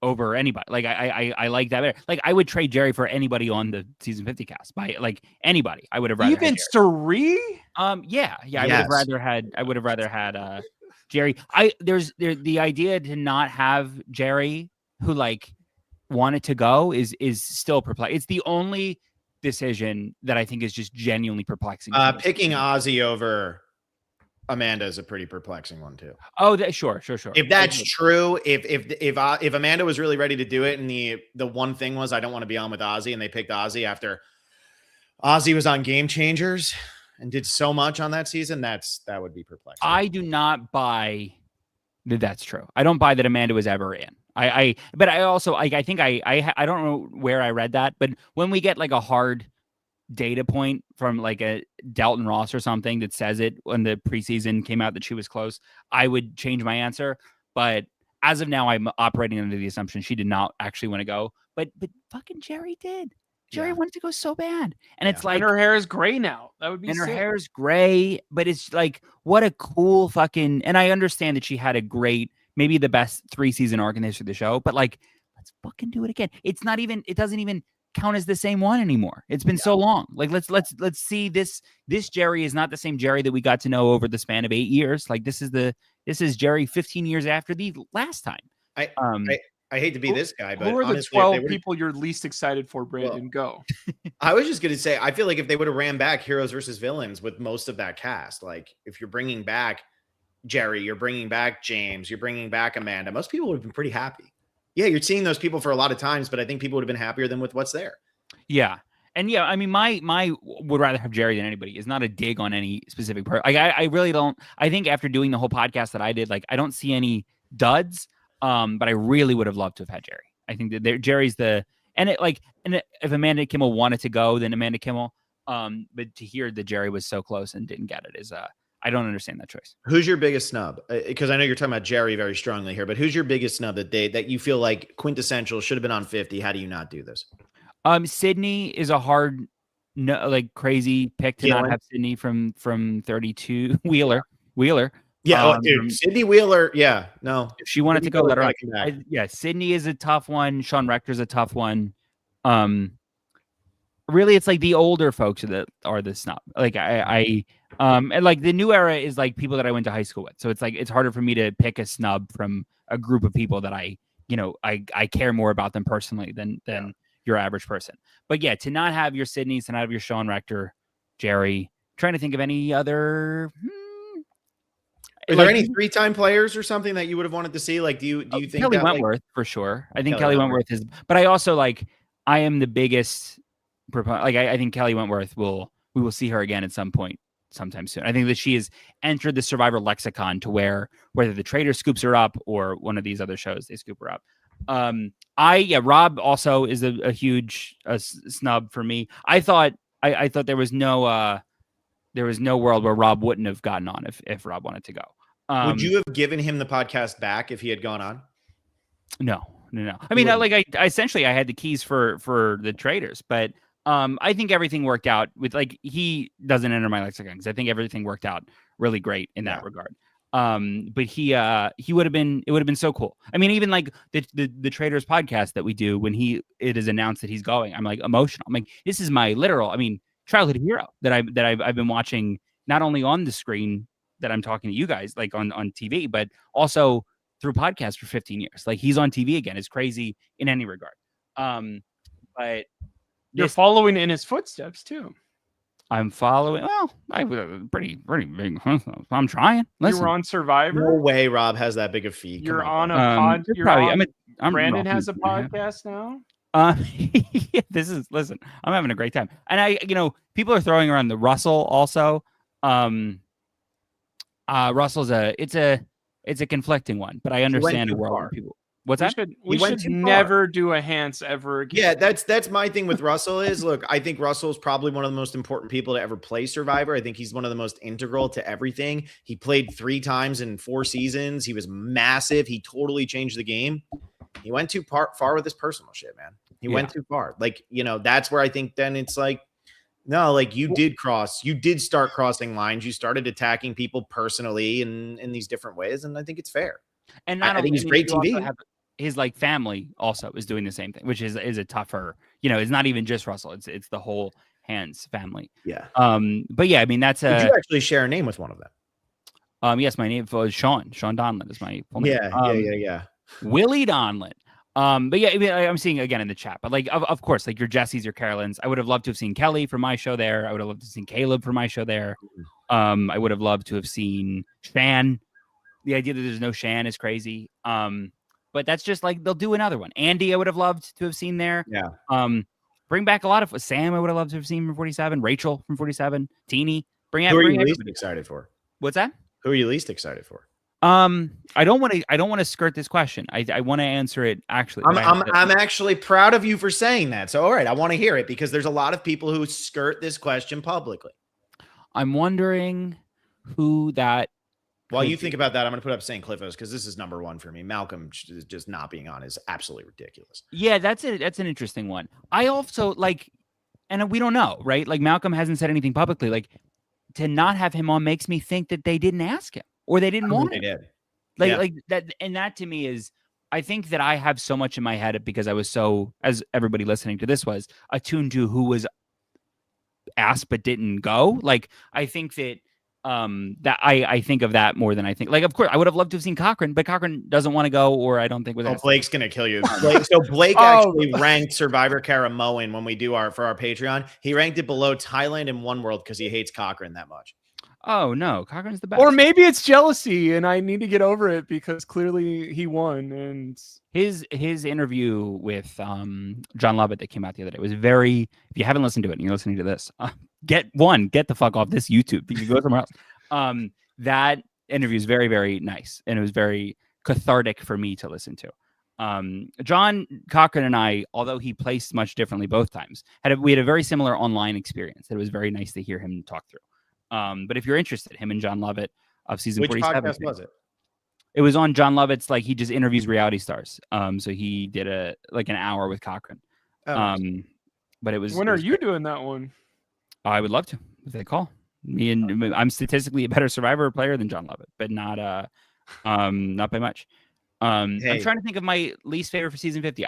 over anybody. Like I like that better. Like I would trade Jerry for anybody on the season 50 cast by like anybody. I would have rather even Sari. Yeah. Yes. I would have rather had Jerry. There's the idea to not have Jerry who like wanted to go is still perplexing. It's the only decision that I think is just genuinely perplexing. Picking Ozzy over Amanda is a pretty perplexing one too. Oh, sure. If that's true, if Amanda was really ready to do it, and the one thing was I don't want to be on with Ozzy, and they picked Ozzy after Ozzy was on Game Changers and did so much on that season, that would be perplexing. I do not buy that that's true. I don't buy that Amanda was ever in. But I also I think I don't know where I read that, but when we get like a hard data point from like a Dalton Ross or something that says it when the preseason came out that she was close, I would change my answer. But as of now, I'm operating under the assumption she did not actually want to go. But fucking Jerry did. Jerry wanted to go so bad. And it's like, and her hair is gray now. That would be and sick. her hair is gray, but it's like, what a cool fucking, and I understand that she had a great, maybe the best 3-season arc in the history of the show, but like, let's fucking do it again. It doesn't even count as the same one anymore. It's been so long. Like, let's see this Jerry is not the same Jerry that we got to know over the span of 8 years. Like, this is Jerry 15 years after the last time. I hate to be this guy, but who are the honestly, 12 people you're least excited for, Brandon? Go. I was just going to say, I feel like if they would have ran back heroes versus villains with most of that cast, like if you're bringing back Jerry, you're bringing back James, you're bringing back Amanda, most people would have been pretty happy. Yeah, you're seeing those people for a lot of times, but I think people would have been happier than with what's there. Yeah. And yeah, I mean, my would rather have Jerry than anybody is not a dig on any specific person. Like, I really don't. I think after doing the whole podcast that I did, like, I don't see any duds. But I really would have loved to have had Jerry. I think that Jerry's if Amanda Kimmel wanted to go, then Amanda Kimmel. But to hear that Jerry was so close and didn't get it is I don't understand that choice. Who's your biggest snub? Because I know you're talking about Jerry very strongly here, but who's your biggest snub that you feel like quintessential should have been on 50? How do you not do this? Sydney is a hard, crazy pick to not have Sydney from 32 Wheeler. Yeah, dude, Sydney Wheeler. Yeah, no. If she wanted to go, let her on. Sydney is a tough one. Sean Rector's a tough one. Really, it's like the older folks that are the snub. Like and like the new era is like people that I went to high school with. So it's like it's harder for me to pick a snub from a group of people that I care more about them personally than your average person. But yeah, to not have your Sydneys, to not have your Sean Rector, Jerry. Trying to think of any other. Are there any 3-time players or something that you would have wanted to see? Like, do you think Kelly Wentworth for sure? I think Kelly Wentworth is, but I also I am the biggest proponent. Like, I think Kelly Wentworth we will see her again at some point, sometime soon. I think that she has entered the Survivor lexicon to where whether the Trader scoops her up or one of these other shows they scoop her up. Rob also is a huge snub for me. I thought there was no world where Rob wouldn't have gotten on if Rob wanted to go. Would you have given him the podcast back if he had gone on? No. I mean, I essentially had the keys for the Traders, but I think everything worked out with he doesn't enter my lexicon because I think everything worked out really great in that regard. But he would have been. It would have been so cool. I mean, even like the Traders podcast that we do when it is announced that he's going, I'm like emotional. I'm like, this is my literal. I mean, childhood hero that I've been watching not only on the screen that I'm talking to you guys like on TV, but also through podcasts for 15 years. Like he's on TV again. It's crazy in any regard. But you're following in his footsteps too. I'm following. Well, I was pretty big. I'm trying. Listen. You were on Survivor. No way, Rob has that big a feed. You're on a pod. Brandon has a podcast now. Listen, I'm having a great time. And people are throwing around the Russell also. Russell's it's a conflicting one, but I understand the world where people. What's that? We should never do a Hans ever again. Yeah, that's my thing with Russell is, look, I think Russell's probably one of the most important people to ever play Survivor. I think he's one of the most integral to everything. He played 3 times in 4 seasons. He was massive. He totally changed the game. He went too far with his personal shit, man. He went too far. Like, that's where I think then it's like, no, like you did start crossing lines. You started attacking people personally in these different ways. And I think it's fair. And I think he's great TV. His family also is doing the same thing, which is a tougher, it's not even just Russell. It's the whole Hans family. Yeah. But yeah, I mean, that's Did you actually share a name with one of them? Yes, my name was Sean Donlon is my full name. Yeah. Willie Donlon. But yeah, I mean, I'm seeing again in the chat, but of course, your Jessies, your Carolyns. I would have loved to have seen Kelly for my show there. I would have loved to have seen Caleb for my show there. I would have loved to have seen Shan. The idea that there's no Shan is crazy. But that's just like they'll do another one. Andy, I would have loved to have seen there. Yeah. Bring back a lot of Sam. I would have loved to have seen from 47. Rachel from 47. Teeny. Who are you least excited for? What's that? Who are you least excited for? I don't want to skirt this question. I want to answer it actually. I'm actually proud of you for saying that. So all right, I want to hear it because there's a lot of people who skirt this question publicly. I'm wondering who that. While you think about that, I'm going to put up St. Cliffos because this is number one for me. Malcolm just not being on is absolutely ridiculous. Yeah, that's it. That's an interesting one. I also like, and we don't know, right? Like Malcolm hasn't said anything publicly. Like to not have him on makes me think that they didn't ask him or they didn't want him. They did. Like that, and that to me is, I think that I have so much in my head because I was so, as everybody listening to this was, attuned to who was asked but didn't go. Like I think that. That I think of that more than I think. Like, of course, I would have loved to have seen Cochran, but Cochran doesn't want to go, or I don't think. Blake's gonna kill you. Blake actually ranked Survivor Karamoan when we do for our Patreon. He ranked it below Thailand and One World because he hates Cochran that much. Oh no, Cochran's the best. Or maybe it's jealousy, and I need to get over it because clearly he won. And his interview with John Lovett that came out the other day was very. If you haven't listened to it and you're listening to this, get the fuck off this YouTube. You can go somewhere else. That interview is very, very nice, and it was very cathartic for me to listen to. John Cochran and I, although he placed much differently both times, we had a very similar online experience. It was very nice to hear him talk through. But if you're interested, him and John Lovett of season 47. Which podcast was it? It was on John Lovett's, like he just interviews reality stars. So he did an hour with Cochran. But it was. When are you doing that one? I would love to if they call me. And I'm statistically a better Survivor player than John Lovett, but not by much. I'm trying to think of my least favorite for season 50.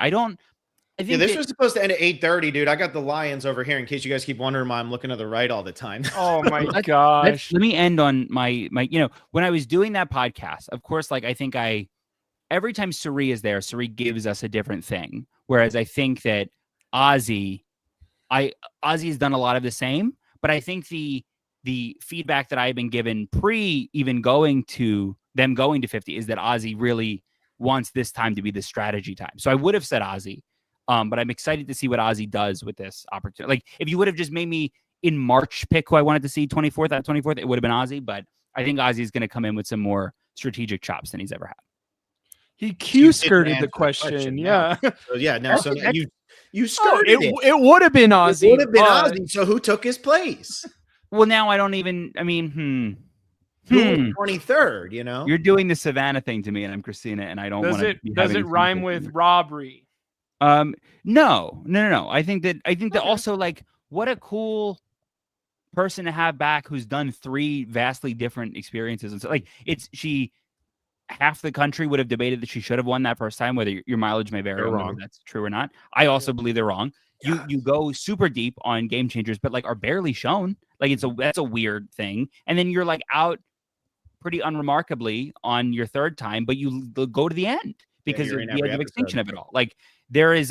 This was supposed to end at 8:30, dude. I got the Lions over here in case you guys keep wondering why I'm looking to the right all the time. Oh my gosh. Let me end on my when I was doing that podcast, of course, like I think every time Suri is there, Suri gives us a different thing. Whereas I think that Ozzy has done a lot of the same, but I think the feedback that I've been given pre even going to 50 is that Ozzy really wants this time to be the strategy time. So I would have said Ozzy. But I'm excited to see what Ozzy does with this opportunity. Like, if you would have just made me in March pick who I wanted to see 24th, it would have been Ozzy. But I think Ozzy is going to come in with some more strategic chops than he's ever had. He Q-skirted the question. Yeah. So you skirted it. It would have been Ozzy. It would have been Ozzy. So who took his place? Well, now I don't even. I mean, 23rd. You know, you're doing the Savannah thing to me, and I'm Christina, and I don't want to. Does it rhyme with robbery? No. I think that also, like, what a cool person to have back who's done 3 vastly different experiences. And so, like, half the country would have debated that she should have won that first time, whether your mileage may vary, whether that's true or not. I also believe they're wrong. Yes. You go super deep on Game Changers, but like are barely shown. Like that's a weird thing. And then you're like out pretty unremarkably on your 3rd time, but you go to the end because of the edge of extinction of it all. Like, that's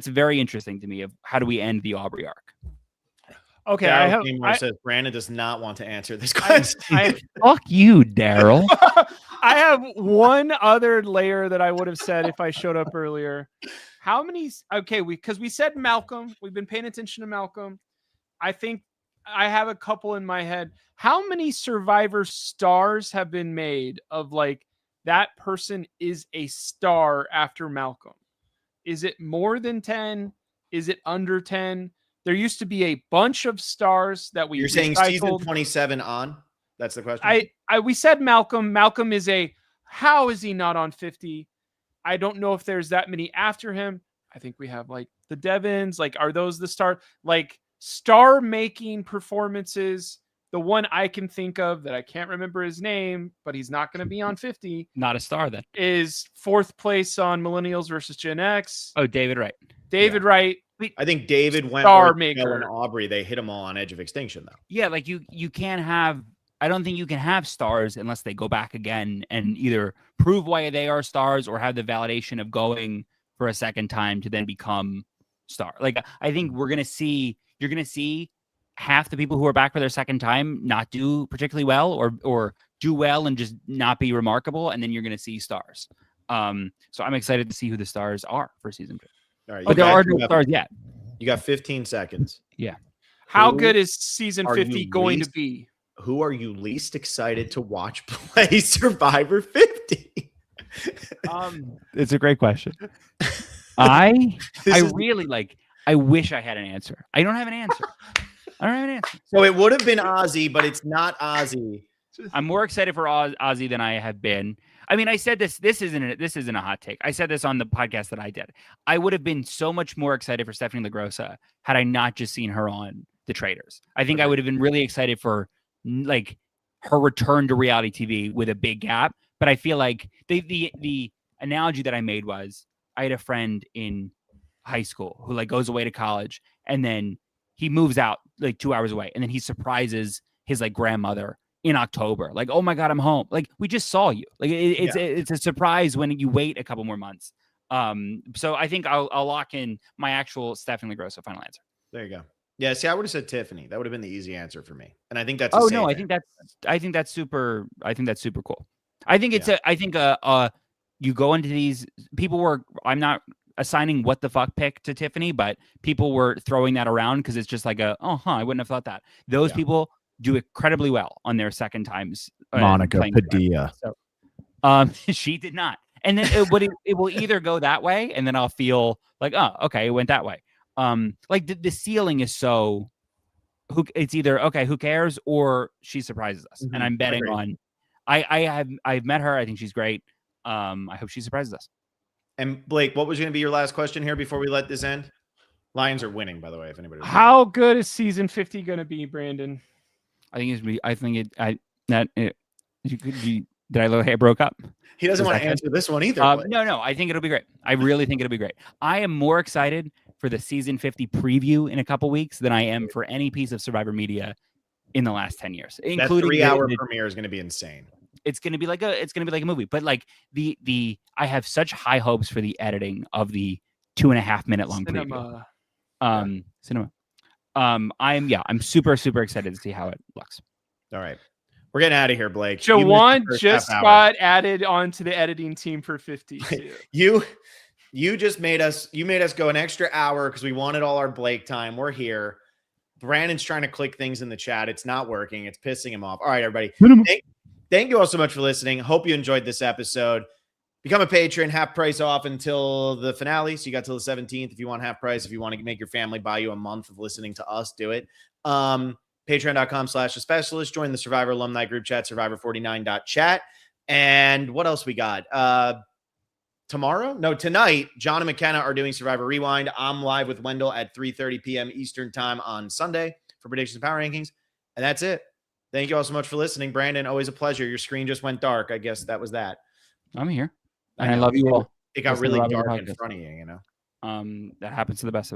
very interesting to me of how do we end the Aubrey arc. Okay, Daryl says Brandon does not want to answer this question. Fuck you, Daryl. I have one other layer that I would have said if I showed up earlier. How many? Okay, because we said Malcolm. We've been paying attention to Malcolm. I think I have a couple in my head. How many Survivor stars have been made of like? That person is a star after Malcolm. Is it more than 10? Is it under 10? There used to be a bunch of stars that we. You're saying season 27 on? That's the question. We said Malcolm. Malcolm is how is he not on 50? I don't know if there's that many after him. I think we have like the Devons. Like, are those the star making performances? The one I can think of that I can't remember his name, but he's not going to be on 50. Not a star then. Is 4th place on Millennials versus Gen X. Oh, David Wright. Wright. I think David went star maker. And Aubrey, they hit them all on edge of extinction though. Yeah, like you can't have. I don't think you can have stars unless they go back again and either prove why they are stars or have the validation of going for a second time to then become star. Like I think you're gonna see half the people who are back for their second time not do particularly well, or do well and just not be remarkable, and then you're going to see stars. So I'm excited to see who the stars are for season 2. All right, but there are no stars yet. You got 15 seconds. Yeah. How good is season 50 going to be? Who are you least excited to watch play Survivor 50? It's a great question. I wish I had an answer. I don't have an answer. So it would have been Ozzy, but it's not Ozzy. I'm more excited for Ozzy than I have been. I mean, I said this. This isn't a hot take. I said this on the podcast that I did. I would have been so much more excited for Stephanie LaGrossa had I not just seen her on The Traitors. I think I would have been really excited for like her return to reality TV with a big gap. But I feel like the analogy that I made was I had a friend in high school who like goes away to college, and then he moves out like 2 hours away, and then he surprises his like grandmother in October. Like, oh my God, I'm home. Like, we just saw you. Like, it's a surprise when you wait a couple more months. So I think I'll lock in my actual Stephanie LaGrossa final answer. There you go. Yeah, see, I would have said Tiffany. That would have been the easy answer for me. And I think that's I think that's super cool. I think it's you go into these I'm not assigning what the fuck pick to Tiffany, but people were throwing that around because it's just like I wouldn't have thought that. Those people do incredibly well on their second times. Monica Padilla. So, she did not. And then it will either go that way, and then I'll feel like, oh, okay, it went that way. Like the ceiling is so it's either okay, who cares, or she surprises us. And I'm betting on I've met her. I think she's great. I hope she surprises us. And Blake, what was going to be your last question here before we let this end? Lions are winning, by the way, if anybody. How good is season 50 going to be, Brandon? I think it's. I think it. Did I look? It broke up. He doesn't want to answer this one either. No. I think it'll be great. I really think it'll be great. I am more excited for the season 50 preview in a couple weeks than I am for any piece of Survivor media in the last 10 years. Including that 3-hour premiere is going to be insane. It's going to be like a movie. But like I have such high hopes for the editing of the 2.5 minute long preview. Cinema. I'm super excited to see how it looks. All right. We're getting out of here, Blake. Jawan just got added onto the editing team for 50. You just made us go an extra hour because we wanted all our Blake time. We're here. Brandon's trying to click things in the chat. It's not working. It's pissing him off. All right, everybody. Thank you all so much for listening. Hope you enjoyed this episode. Become a patron, half price off until the finale. So you got till the 17th if you want half price. If you want to make your family buy you a month of listening to us, do it. Patreon.com/thespecialist. Join the Survivor alumni group chat, survivor49.chat. And what else we got? Tonight, John and McKenna are doing Survivor Rewind. I'm live with Wendell at 3:30 p.m. Eastern time on Sunday for predictions and power rankings. And that's it. Thank you all so much for listening. Brandon, always a pleasure. Your screen just went dark. I guess that was that. I'm here. And I love you all. It got really dark in front of you, you know? That happens to the best of us.